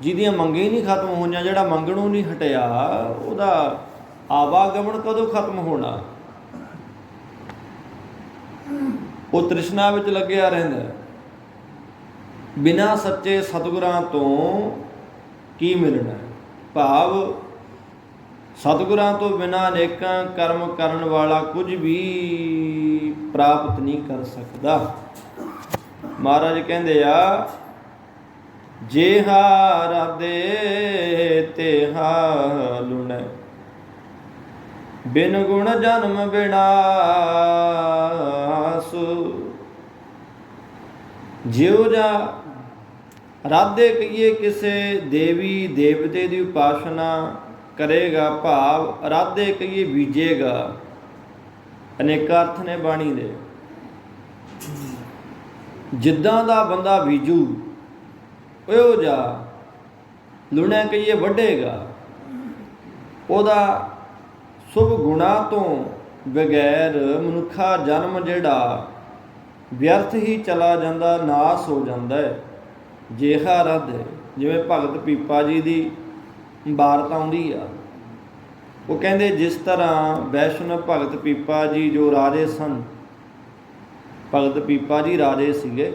ਜਿਹਦੀਆਂ ਮੰਗਾਂ ਹੀ ਨਹੀਂ ਖਤਮ ਹੋਈਆਂ, ਜਿਹੜਾ ਮੰਗਣੋਂ ਨਹੀਂ ਹਟਿਆ, ਉਹਦਾ ਆਵਾਗਮਨ ਕਦੋਂ ਖਤਮ ਹੋਣਾ? ਉਹ ਤ੍ਰਿਸ਼ਨਾ ਵਿੱਚ ਲੱਗਿਆ ਰਹਿੰਦਾ। ਬਿਨਾਂ ਸੱਚੇ ਸਤਿਗੁਰਾਂ ਤੋਂ ਕੀ ਮਿਲਣਾ? ਭਾਵ ਸਤਿਗੁਰਾਂ ਤੋਂ ਬਿਨਾਂ ਅਨੇਕਾਂ ਕਰਮ ਕਰਨ ਵਾਲਾ ਕੁਝ ਵੀ ਪ੍ਰਾਪਤ ਨਹੀਂ ਕਰ ਸਕਦਾ। ਮਹਾਰਾਜ ਕਹਿੰਦੇ ਆ, ਜੇਹਾ ਰਾਧੇ ਤੇਹਾ ਲੁਣੈ, ਬਿਨ ਗੁਣ ਜਨਮ ਵਿਨਾਸ਼। ਜਿਉ ਜਾ ਰਾਧੇ ਕਹੀਏ ਕਿਸੇ ਦੇਵੀ ਦੇਵਤੇ ਦੀ ਉਪਾਸਨਾ ਕਰੇਗਾ, ਭਾਵ ਰਾਧੇ ਕਹੀਏ ਬੀਜੇਗਾ। ਅਨੇਕਾਂ ਅਰਥ ਨੇ ਬਾਣੀ ਦੇ। ਜਿੱਦਾਂ ਦਾ ਬੰਦਾ ਬੀਜੂ ਉਹ ਜਾ ਲੁਣੈ ਕਹੀਏ ਵੱਢੇਗਾ। ਉਹਦਾ ਸ਼ੁਭ ਗੁਣਾਂ ਤੋਂ ਬਗੈਰ ਮਨੁੱਖਾ ਜਨਮ ਜਿਹੜਾ ਵਿਅਰਥ ਹੀ ਚਲਾ ਜਾਂਦਾ, ਨਾਸ ਹੋ ਜਾਂਦਾ ਹੈ। ਜੇਹਾ ਰੱਧ, ਜਿਵੇਂ ਭਗਤ ਪੀਪਾ ਜੀ ਦੀ ਵਾਰਤਾ ਆਉਂਦੀ ਆ। ਉਹ ਕਹਿੰਦੇ ਜਿਸ ਤਰ੍ਹਾਂ ਵੈਸ਼ਨਵ ਭਗਤ ਪੀਪਾ ਜੀ ਜੋ ਰਾਜੇ ਸਨ, ਭਗਤ ਪੀਪਾ ਜੀ ਰਾਜੇ ਸੀਗੇ,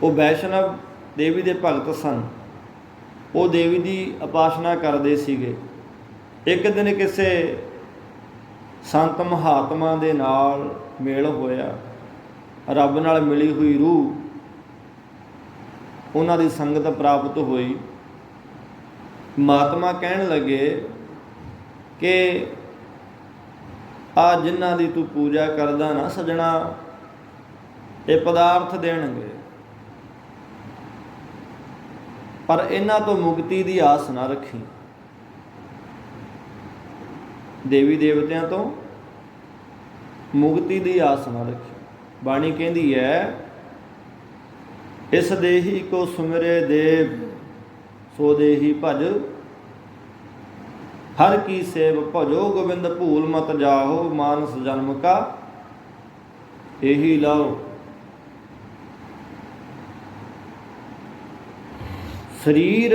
ਉਹ ਵੈਸ਼ਨਵ ਦੇਵੀ ਦੇ ਭਗਤ ਸਨ। ਉਹ ਦੇਵੀ ਦੀ ਉਪਾਸਨਾ ਕਰਦੇ ਸੀਗੇ। ਇੱਕ ਦਿਨ ਕਿਸੇ ਸੰਤ ਮਹਾਤਮਾ ਦੇ ਨਾਲ ਮੇਲ ਹੋਇਆ। ਰੱਬ ਨਾਲ ਮਿਲੀ ਹੋਈ ਰੂਹ, ਉਹਨਾਂ ਦੀ ਸੰਗਤ ਪ੍ਰਾਪਤ ਹੋਈ। ਮਹਾਤਮਾ ਕਹਿਣ ਲੱਗੇ ਕਿ ਆ ਜਿਨ੍ਹਾਂ ਦੀ ਤੂੰ ਪੂਜਾ ਕਰਦਾ ਨਾ ਸਜਣਾ, ਇਹ ਪਦਾਰਥ ਦੇਣਗੇ, ਪਰ ਇਹਨਾਂ ਤੋਂ ਮੁਕਤੀ ਦੀ ਆਸ ਨਾ ਰੱਖੀ। ਦੇਵੀ ਦੇਵਤਿਆਂ ਤੋਂ ਮੁਕਤੀ ਦੀ ਆਸ ਨਾ ਰੱਖੀ। ਬਾਣੀ ਕਹਿੰਦੀ ਹੈ, ਇਸ ਦੇਹੀ ਕੋ ਸੁਮਿਰੇ ਦੇਵ ਸੋ ਦੇਹੀ ਭਜ, ਹਰ ਕੀ ਸੇਵ ਭਜੋ ਗੋਬਿੰਦ ਭੂਲ ਮਤ ਜਾਹੋ, ਮਾਨਸ ਜਨਮ ਕਾ ਇਹੀ ਲਾਓ। ਸਰੀਰ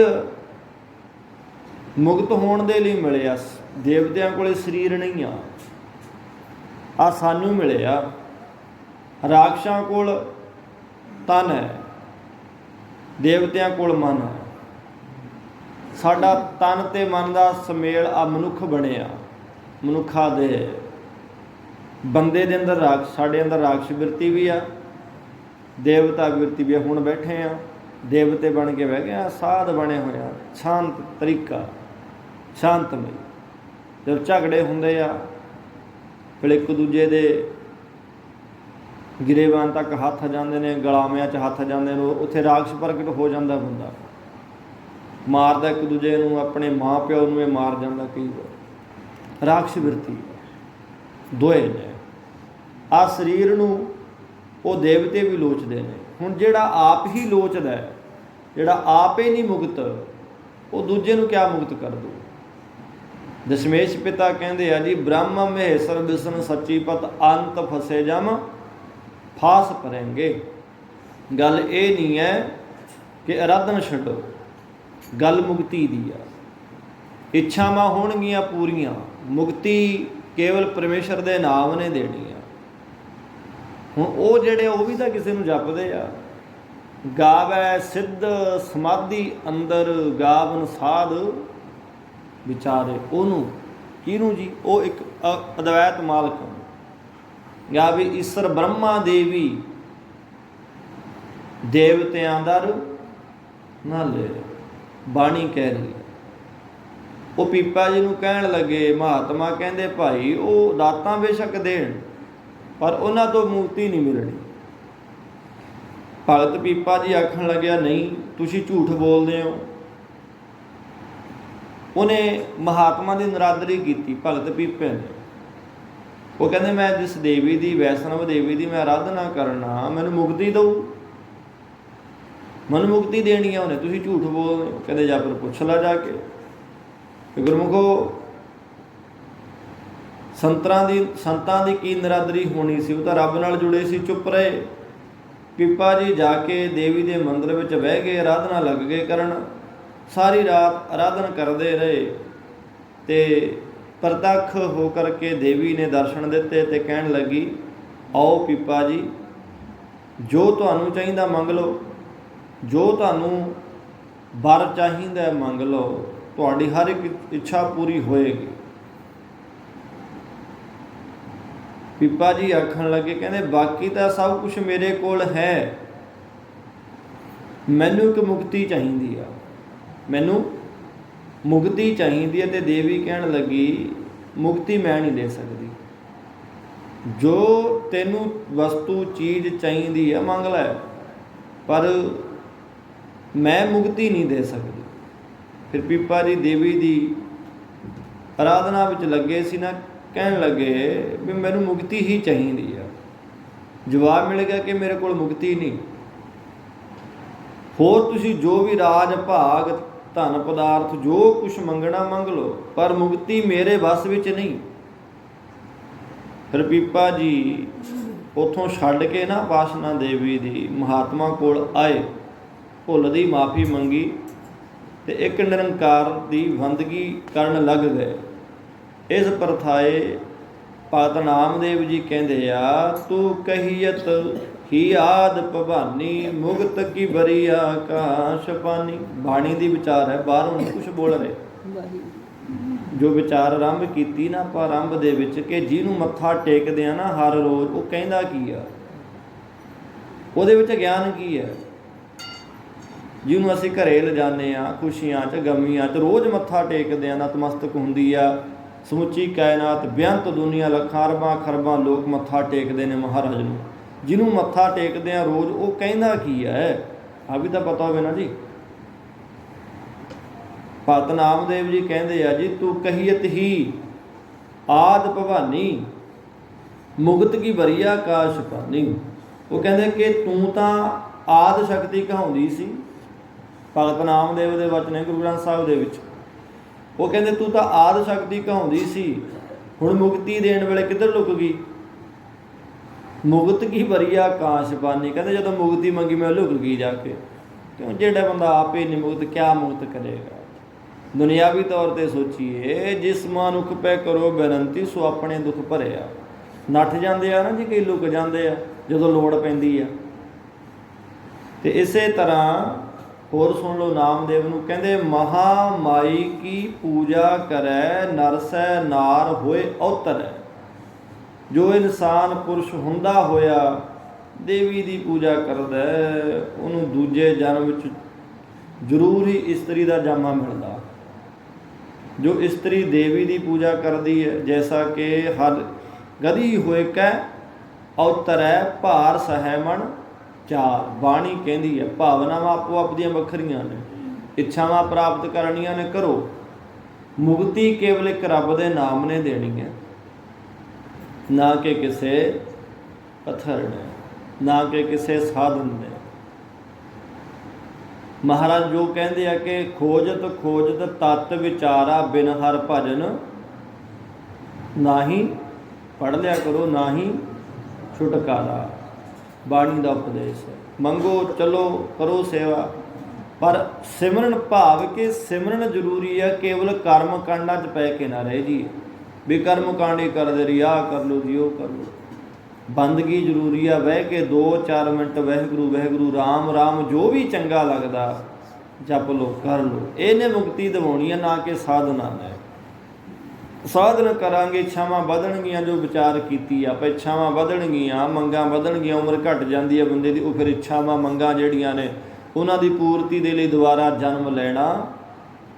ਮੁਕਤ ਹੋਣ ਦੇ ਲਈ ਮਿਲਿਆ, ਦੇਵਤਿਆਂ ਕੋਲੇ ਸਰੀਰ ਨਹੀਂ ਆ ਸਾਨੂੰ ਮਿਲਿਆ। ਰਾਖਸ਼ਾਂ ਕੋਲ ਤਨ ਹੈ, ਦੇਵਤਿਆਂ ਕੋਲ ਮਨ ਹੈ। ਸਾਡਾ ਤਨ ਤੇ ਮਨ ਦਾ ਸੁਮੇਲ ਆ ਮਨੁੱਖ ਬਣਿਆ। ਮਨੁੱਖਾ ਦੇ ਬੰਦੇ ਦੇ ਅੰਦਰ ਸਾਡੇ ਅੰਦਰ ਰਾਖਸ਼ ਬਿਰਤੀ ਵੀ ਆ, ਦੇਵਤਾ ਬਿਰਤੀ ਵੀ ਆ। ਹੁਣ ਬੈਠੇ ਆ, ਦੇਵਤੇ ਬਣ ਕੇ ਬਹਿ ਗਏ ਆ, ਸਾਧ ਬਣੇ ਹੋਇਆ, ਸ਼ਾਂਤ ਤਰੀਕਾ, ਸ਼ਾਂਤਮਈ। ਜਦ ਝਗੜੇ ਹੁੰਦੇ ਆ, ਫਿਰ ਇੱਕ ਦੂਜੇ ਦੇ ਗਿਰੇਬਾਨ ਤੱਕ ਹੱਥ ਜਾਂਦੇ ਨੇ, ਗਲਾਮਿਆਂ 'ਚ ਹੱਥ ਜਾਂਦੇ ਨੇ, ਉੱਥੇ ਰਾਖਸ਼ ਪ੍ਰਗਟ ਹੋ ਜਾਂਦਾ। ਬੰਦਾ ਮਾਰਦਾ ਇੱਕ ਦੂਜੇ ਨੂੰ, ਆਪਣੇ ਮਾਂ ਪਿਓ ਨੂੰ ਇਹ ਮਾਰ ਜਾਂਦਾ ਕਈ ਵਾਰ। ਰਾਖਸ਼ ਬਿਰਤੀ ਦੋਏ ਨੇ। ਆ ਸਰੀਰ ਨੂੰ ਉਹ ਦੇਵਤੇ ਵੀ ਲੋਚਦੇ ਨੇ। ਹੁਣ ਜਿਹੜਾ ਆਪ ਹੀ ਲੋਚਦਾ, ਜਿਹੜਾ ਆਪ ਹੀ ਨਹੀਂ ਮੁਕਤ, ਉਹ ਦੂਜੇ ਨੂੰ ਕਿਆ ਮੁਕਤ ਕਰ ਦੂ। ਦਸ਼ਮੇਸ਼ ਪਿਤਾ ਕਹਿੰਦੇ ਆ ਜੀ, ਬ੍ਰਹਮ ਮਹੇਸ਼ਰ ਵਿਸ਼ਨ ਸੱਚੀ ਪਤ, ਅੰਤ ਫਸੇ ਜਮ ਫਾਸ ਭਰੇਂਗੇ। ਗੱਲ ਇਹ ਨਹੀਂ ਹੈ ਕਿ ਅਰਾਧਨ ਛੱਡੋ, ਗੱਲ ਮੁਕਤੀ ਦੀ ਆ। ਇੱਛਾਵਾਂ ਹੋਣਗੀਆਂ ਪੂਰੀਆਂ, ਮੁਕਤੀ ਕੇਵਲ ਪਰਮੇਸ਼ਰ ਦੇ ਨਾਮ ਨੇ ਦੇਣੀ ਆ। ਹੁਣ ਉਹ ਜਿਹੜੇ ਉਹ ਵੀ ਤਾਂ ਕਿਸੇ ਨੂੰ ਜਪਦੇ ਆ। ਗਾਵੈ ਸਿੱਧ ਸਮਾਧੀ ਅੰਦਰ, ਗਾਵਨ ਸਾਧ ਵਿਚਾਰੇ। ਉਹਨੂੰ ਕਿਹਨੂੰ ਜੀ? ਉਹ ਇੱਕ ਅਦਵੈਤ ਮਾਲਕ ਜਾਂ ਵੀ ਈਸ਼ਰ ਬ੍ਰਹਮਾ ਦੇਵੀ ਦੇਵਤਿਆਂ ਦਰ ਨਾਲੇ। ਬਾਣੀ ਕਹਿ ਰਹੀ ਹੈ। ਉਹ ਪੀਪਾ ਜੀ ਨੂੰ ਕਹਿਣ ਲੱਗੇ, ਮਹਾਤਮਾ ਕਹਿੰਦੇ ਭਾਈ ਉਹ ਦਾਤਾਂ ਬੇਸ਼ੱਕ ਦੇਣ, ਪਰ ਉਹਨਾਂ ਤੋਂ ਮੁਕਤੀ ਨਹੀਂ ਮਿਲਣੀ। ਭਗਤ ਪੀਪਾ ਜੀ ਆਖਣ ਲੱਗਿਆ, ਨਹੀਂ ਤੁਸੀਂ ਝੂਠ ਬੋਲਦੇ ਹੋ। ਉਹਨੇ ਮਹਾਤਮਾ ਦੀ ਨਰਾਦਰੀ ਕੀਤੀ ਭਗਤ ਪੀਪੇ ਨੇ। ਉਹ ਕਹਿੰਦੇ ਮੈਂ ਜਿਸ ਦੇਵੀ ਦੀ, ਵੈਸ਼ਨਵ ਦੇਵੀ ਦੀ ਮੈਂ ਆਰਾਧਨਾ ਕਰਨਾ, ਮੈਨੂੰ ਮੁਕਤੀ ਦਊ, ਮੈਨੂੰ ਮੁਕਤੀ ਦੇਣੀ ਆ ਉਹਨੇ, ਤੁਸੀਂ ਝੂਠ ਬੋਲਦੇ ਹੋ। ਕਹਿੰਦੇ ਜਾ ਫਿਰ ਪੁੱਛ ਲਾ ਜਾ ਕੇ। ਗੁਰਮੁਖੋ, ਸੰਤਾਂ ਦੀ ਕੀ ਨਰਾਦਰੀ ਹੋਣੀ ਸੀ? ਉਹ ਤਾਂ ਰੱਬ ਨਾਲ ਜੁੜੇ ਸੀ, ਚੁੱਪ ਰਹੇ। ਪੀਪਾ ਜੀ ਜਾ ਕੇ ਦੇਵੀ ਦੇ ਮੰਦਰ ਵਿੱਚ ਬਹਿ ਗਏ, ਆਰਾਧਨਾ ਲੱਗ ਗਏ ਕਰਨ। ਸਾਰੀ ਰਾਤ ਆਰਾਧਨਾ ਕਰਦੇ ਰਹੇ ਤੇ ਪ੍ਰਤੱਖ ਹੋ ਕਰਕੇ ਦੇਵੀ ਨੇ ਦਰਸ਼ਨ ਦਿੱਤੇ ਤੇ ਕਹਿਣ ਲੱਗੀ, ਆਓ ਪੀਪਾ ਜੀ, ਜੋ ਤੁਹਾਨੂੰ ਚਾਹੀਦਾ ਮੰਗ ਲਓ, ਜੋ ਤੁਹਾਨੂੰ ਵਰ ਚਾਹੀਦਾ ਮੰਗ ਲਓ, ਤੁਹਾਡੀ ਹਰ ਇੱਕ ਇੱਛਾ ਪੂਰੀ ਹੋਏਗੀ। ਪੀਪਾ ਜੀ ਆਖਣ ਲੱਗੇ, ਕਹਿੰਦੇ ਬਾਕੀ ਤਾਂ ਸਭ ਕੁਝ ਮੇਰੇ ਕੋਲ ਹੈ, ਮੈਨੂੰ ਇੱਕ ਮੁਕਤੀ ਚਾਹੀਦੀ ਆ, ਮੈਨੂੰ ਮੁਕਤੀ ਚਾਹੀਦੀ ਹੈ। ਤੇ ਦੇਵੀ ਕਹਿਣ ਲੱਗੀ, ਮੁਕਤੀ ਮੈਂ ਨਹੀਂ ਦੇ ਸਕਦੀ। ਜੋ ਤੈਨੂੰ ਵਸਤੂ ਚੀਜ਼ ਚਾਹੀਦੀ ਹੈ ਮੰਗ ਲੈ, ਪਰ ਮੈਂ ਮੁਕਤੀ ਨਹੀਂ ਦੇ ਸਕਦੀ। ਫਿਰ ਪੀਪਾ ਜੀ ਦੇਵੀ ਦੀ ਆਰਾਧਨਾ ਵਿੱਚ ਲੱਗੇ ਸੀ ਨਾ, ਕਹਿਣ ਲੱਗੇ ਵੀ ਮੈਨੂੰ ਮੁਕਤੀ ਹੀ ਚਾਹੀਦੀ ਆ। ਜਵਾਬ ਮਿਲ ਗਿਆ ਕਿ ਮੇਰੇ ਕੋਲ ਮੁਕਤੀ ਨਹੀਂ। ਹੋਰ ਤੁਸੀਂ ਜੋ ਵੀ ਰਾਜ ਭਾਗ ਧਨ ਪਦਾਰਥ ਜੋ ਕੁਛ ਮੰਗਣਾ ਮੰਗ ਲਓ, ਪਰ ਮੁਕਤੀ ਮੇਰੇ ਵੱਸ ਵਿੱਚ ਨਹੀਂ। ਫਿਰ ਪੀਪਾ ਜੀ ਉੱਥੋਂ ਛੱਡ ਕੇ ਨਾ ਵਾਸਨਾ ਦੇਵੀ ਦੀ ਮਹਾਤਮਾ ਕੋਲ ਆਏ, ਭੁੱਲ ਦੀ ਮਾਫੀ ਮੰਗੀ ਤੇ ਇੱਕ ਨਿਰੰਕਾਰ ਦੀ ਬੰਦਗੀ ਕਰਨ ਲੱਗ ਗਏ। ਇਸ ਪ੍ਰਥਾਏ ਭਗਤ ਨਾਮਦੇਵ ਜੀ ਕਹਿੰਦੇ ਆ, ਤੂੰ ਕਹੀਅਤ ਹੀ ਆਦ ਭਵਾਨੀ, ਮੁਕਤ ਕੀ ਬਰੀ ਆਕਾਸ਼ ਪਾਨੀ। ਬਾਣੀ ਦੀ ਵਿਚਾਰ ਹੈ, ਬਾਹਰੋਂ ਨਹੀਂ ਕੁਛ ਬੋਲ ਰਹੇ। ਜੋ ਵਿਚਾਰ ਆਰੰਭ ਕੀਤੀ ਨਾ ਆਪਾਂ ਆਰੰਭ ਦੇ ਵਿੱਚ, ਕਿ ਜਿਹਨੂੰ ਮੱਥਾ ਟੇਕਦੇ ਆ ਨਾ ਹਰ ਰੋਜ਼, ਉਹ ਕਹਿੰਦਾ ਕੀ ਆ, ਉਹਦੇ ਵਿੱਚ ਗਿਆਨ ਕੀ ਹੈ। ਜਿਹਨੂੰ ਅਸੀਂ ਘਰੇ ਲਿਜਾਨੇ ਆ ਖੁਸ਼ੀਆਂ 'ਚ ਗਮੀਆਂ 'ਚ, ਰੋਜ਼ ਮੱਥਾ ਟੇਕਦੇ ਆ, ਨਤਮਸਤਕ ਹੁੰਦੀ ਆ ਸਮੁੱਚੀ ਕਾਇਨਾਤ, ਬੇਅੰਤ ਦੁਨੀਆ, ਲੱਖਾਂ ਅਰਬਾਂ ਖਰਬਾਂ ਲੋਕ ਮੱਥਾ ਟੇਕਦੇ ਨੇ ਮਹਾਰਾਜ ਨੂੰ। ਜਿਹਨੂੰ ਮੱਥਾ ਟੇਕਦੇ ਆ ਰੋਜ਼, ਉਹ ਕਹਿੰਦਾ ਕੀ ਹੈ, ਆ ਵੀ ਤਾਂ ਪਤਾ ਹੋਵੇ ਨਾ ਜੀ। ਭਗਤ ਨਾਮਦੇਵ ਜੀ ਕਹਿੰਦੇ ਆ ਜੀ, ਤੂੰ ਕਹੀਅਤ ਹੀ ਆਦ ਭਵਾਨੀ ਮੁਕਤ ਕੀ ਬਰੀਆ ਕਾਸ਼ ਪਾਨੀ। ਉਹ ਕਹਿੰਦੇ ਕਿ ਤੂੰ ਤਾਂ ਆਦ ਸ਼ਕਤੀ ਕਹਾਉਂਦੀ ਸੀ, ਭਗਤ ਨਾਮਦੇਵ ਦੇ ਵਚਨ ਨੇ ਗੁਰੂ ਗ੍ਰੰਥ ਸਾਹਿਬ ਦੇ ਵਿੱਚ। ਉਹ ਕਹਿੰਦੇ ਤੂੰ ਤਾਂ ਆਦ ਸ਼ਕਤੀ ਕਹਾਉਂਦੀ ਸੀ, ਹੁਣ ਮੁਕਤੀ ਦੇਣ ਵੇਲੇ ਕਿੱਧਰ ਲੁਕ ਗਈ। ਮੁਕਤ ਕੀ ਬਰੀਆ ਕਾਸ਼ ਪਾਨੀ, ਕਹਿੰਦੇ ਜਦੋਂ ਮੁਕਤੀ ਮੰਗੀ ਮੈਂ ਲੁਕ ਗਈ ਜਾ ਕੇ। ਕਿਉਂ, ਜਿਹੜਾ ਬੰਦਾ ਆਪੇ ਨਹੀਂ ਮੁਕਤ ਕਿਆ ਮੁਕਤ ਕਰੇਗਾ। ਦੁਨਿਆਵੀ ਤੌਰ 'ਤੇ ਸੋਚੀਏ, ਜਿਸ ਮਨੁੱਖ ਪੈ ਕਰੋ ਬੇਨੰਤੀ ਸੋ ਆਪਣੇ ਦੁੱਖ ਭਰਿਆ। ਨੱਠ ਜਾਂਦੇ ਆ ਨਾ ਜੀ, ਕਈ ਲੁਕ ਜਾਂਦੇ ਆ ਜਦੋਂ ਲੋੜ ਪੈਂਦੀ ਆ। ਤੇ ਇਸੇ ਤਰ੍ਹਾਂ ਹੋਰ ਸੁਣ ਲਓ ਨਾਮਦੇਵ ਨੂੰ, ਕਹਿੰਦੇ ਮਹਾ ਮਾਈ ਕੀ ਪੂਜਾ ਕਰੈ ਨਰਸੈ ਨਾਰ ਹੋਏ ਅਵਤਰੈ। ਜੋ ਇਨਸਾਨ ਪੁਰਸ਼ ਹੁੰਦਾ ਹੋਇਆ ਦੇਵੀ ਦੀ ਪੂਜਾ ਕਰਦਾ, ਉਹਨੂੰ ਦੂਜੇ ਜਨਮ ਵਿੱਚ ਜ਼ਰੂਰ ਹੀ ਇਸਤਰੀ ਦਾ ਜਾਮਾ ਮਿਲਦਾ। ਜੋ ਇਸਤਰੀ ਦੇਵੀ ਦੀ ਪੂਜਾ ਕਰਦੀ ਹੈ, ਜੈਸਾ ਕਿ ਹਰ ਗਦੀ ਹੋਏ ਕੈ ਅਵਤਰੈ ਭਾਰ ਸਹਿਮਣ ਚਾਰ। ਬਾਣੀ ਕਹਿੰਦੀ ਹੈ ਭਾਵਨਾਵਾਂ ਆਪੋ ਆਪਦੀਆਂ ਵੱਖਰੀਆਂ ਨੇ, ਇੱਛਾਵਾਂ ਪ੍ਰਾਪਤ ਕਰਨੀਆਂ ਨੇ ਕਰੋ। ਮੁਕਤੀ ਕੇਵਲ ਇੱਕ ਰੱਬ ਦੇ ਨਾਮ ਨੇ ਦੇਣੀ ਹੈ, ਨਾ ਕਿ ਕਿਸੇ ਪੱਥਰ ਨੇ, ਨਾ ਕਿ ਕਿਸੇ ਸਾਧਨ ਨੇ। ਮਹਾਰਾਜ ਜੋ ਕਹਿੰਦੇ ਆ ਕਿ ਖੋਜਤ ਖੋਜਤ ਤਤ ਵਿਚਾਰਾ ਬਿਨ ਹਰ ਭਜਨ, ਨਾ ਹੀ ਪੜ੍ਹ ਲਿਆ ਕਰੋ ਨਾ ਹੀ ਛੁਟਕਾਰਾ। ਬਾਣੀ ਦਾ ਉਪਦੇਸ਼ ਹੈ, ਮੰਗੋ ਚਲੋ ਕਰੋ ਸੇਵਾ, ਪਰ ਸਿਮਰਨ ਭਾਵ ਕਿ ਸਿਮਰਨ ਜ਼ਰੂਰੀ ਹੈ। ਕੇਵਲ ਕਰਮ ਕਾਂਡਾਂ 'ਚ ਪੈ ਕੇ ਨਾ ਰਹਿ ਜੀ, ਵੀ ਕਰਮ ਕਾਂਡ ਹੀ ਕਰਦੇ ਰਹੀ, ਆਹ ਕਰ ਲਓ ਜੀ ਉਹ ਕਰ ਲਓ। ਬੰਦਗੀ ਜ਼ਰੂਰੀ ਆ, ਬਹਿ ਕੇ 2-4 ਮਿੰਟ ਵਾਹਿਗੁਰੂ ਵਾਹਿਗੁਰੂ ਰਾਮ ਰਾਮ ਜੋ ਵੀ ਚੰਗਾ ਲੱਗਦਾ ਜਪ ਲਓ ਕਰ ਲਓ। ਇਹਨੇ ਮੁਕਤੀ ਦਿਵਾਉਣੀ ਆ, ਨਾ ਕਿ ਸਾਧਨਾ ਨੇ। ਸਾਧਨ ਕਰਾਂਗੇ ਇੱਛਾਵਾਂ ਵਧਣਗੀਆਂ, ਜੋ ਵਿਚਾਰ ਕੀਤੀ ਆਪਾਂ ਇੱਛਾਵਾਂ ਵਧਣਗੀਆਂ, ਮੰਗਾਂ ਵਧਣਗੀਆਂ, ਉਮਰ ਘੱਟ ਜਾਂਦੀ ਹੈ ਬੰਦੇ ਦੀ। ਉਹ ਫਿਰ ਇੱਛਾਵਾਂ ਮੰਗਾਂ ਜਿਹੜੀਆਂ ਨੇ ਉਹਨਾਂ ਦੀ ਪੂਰਤੀ ਦੇ ਲਈ ਦੁਬਾਰਾ ਜਨਮ ਲੈਣਾ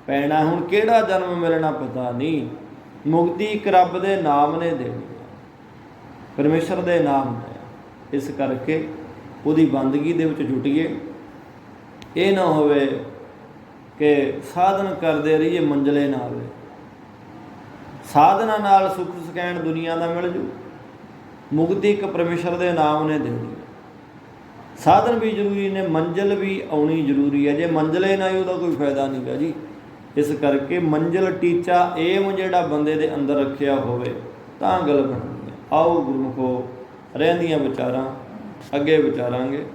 ਪੈਣਾ। ਹੁਣ ਕਿਹੜਾ ਜਨਮ ਮਿਲਣਾ ਪਤਾ ਨਹੀਂ। ਮੁਕਤੀ ਇੱਕ ਰੱਬ ਦੇ ਨਾਮ ਨੇ ਦੇਣੀ, ਪਰਮੇਸ਼ਰ ਦੇ ਨਾਮ ਨੇ। ਇਸ ਕਰਕੇ ਉਹਦੀ ਬੰਦਗੀ ਦੇ ਵਿੱਚ ਜੁਟੀਏ। ਇਹ ਨਾ ਹੋਵੇ ਕਿ ਸਾਧਨ ਕਰਦੇ ਰਹੀਏ ਮੰਜ਼ਲੇ ਨਾ ਆਵੇ। ਸਾਧਨਾ ਨਾਲ ਸੁੱਖ ਸਕੈਨ ਦੁਨੀਆ ਦਾ ਮਿਲ ਜੂ। ਮੁਕਤੀ ਇੱਕ ਪਰਮੇਸ਼ਰ ਦੇ ਨਾਮ ਨੇ ਦੇਣੀ ਹੈ। ਸਾਧਨ ਵੀ ਜ਼ਰੂਰੀ ਨੇ, ਮੰਜ਼ਿਲ ਵੀ ਆਉਣੀ ਜ਼ਰੂਰੀ ਹੈ। ਜੇ ਮੰਜ਼ਲੇ ਨਾ ਆਈ ਉਹਦਾ ਕੋਈ ਫਾਇਦਾ ਨਹੀਂ ਗਾ ਜੀ। ਇਸ ਕਰਕੇ ਮੰਜ਼ਿਲ ਟੀਚਾ ਏਮ ਜਿਹੜਾ ਬੰਦੇ ਦੇ ਅੰਦਰ ਰੱਖਿਆ ਹੋਵੇ ਤਾਂ ਗੱਲ ਬਣਦੀ ਹੈ। ਆਓ ਗੁਰਮੁਖੋ ਰਹਿੰਦੀਆਂ ਵਿਚਾਰਾਂ ਅੱਗੇ ਵਿਚਾਰਾਂਗੇ।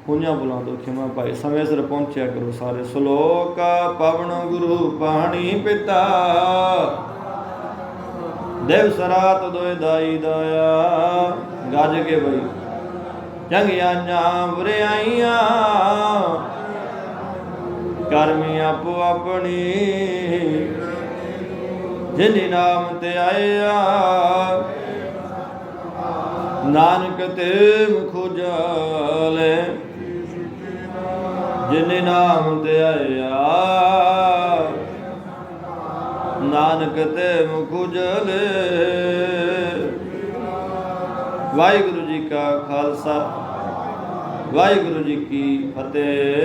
ਹੋਈਆਂ ਬੁਲਾਂ ਤੋਂ ਖਿਮਾ ਭਾਈ, ਸਮੇਂ ਸਿਰ ਪਹੁੰਚਿਆ ਕਰੋ ਸਾਰੇ। ਸ਼ਲੋਕ ਪਵਨ ਗੁਰੂ ਪਾਣੀ ਪਿਤਾ, ਦੇਵ ਸਰਾਤ ਦੋਇ ਦਾਈ ਦਾਇਆ। ਗੱਜ ਕੇ ਬਈ ਚੰਗਿਆਈਆਂ ਬੁਰਿਆਈਆਂ ਕਰਮੀ ਆਪੋ ਆਪਣੀ, ਜਿਨਿ ਨਾਮ ਤੇ ਆਇਆ ਨਾਨਕ ਤੇ ਮੁਖ ਉਜਾਲੇ। ਜਿਨਿ ਨਾਮ ਤੇ ਆਇਆ ਨਾਨਕ ਤੇ ਮੁਖ ਉਜਾਲੇ। ਵਾਹਿਗੁਰੂ ਜੀ ਕਾ ਖਾਲਸਾ, ਵਾਹਿਗੁਰੂ ਜੀ ਕੀ ਫਤਿਹ।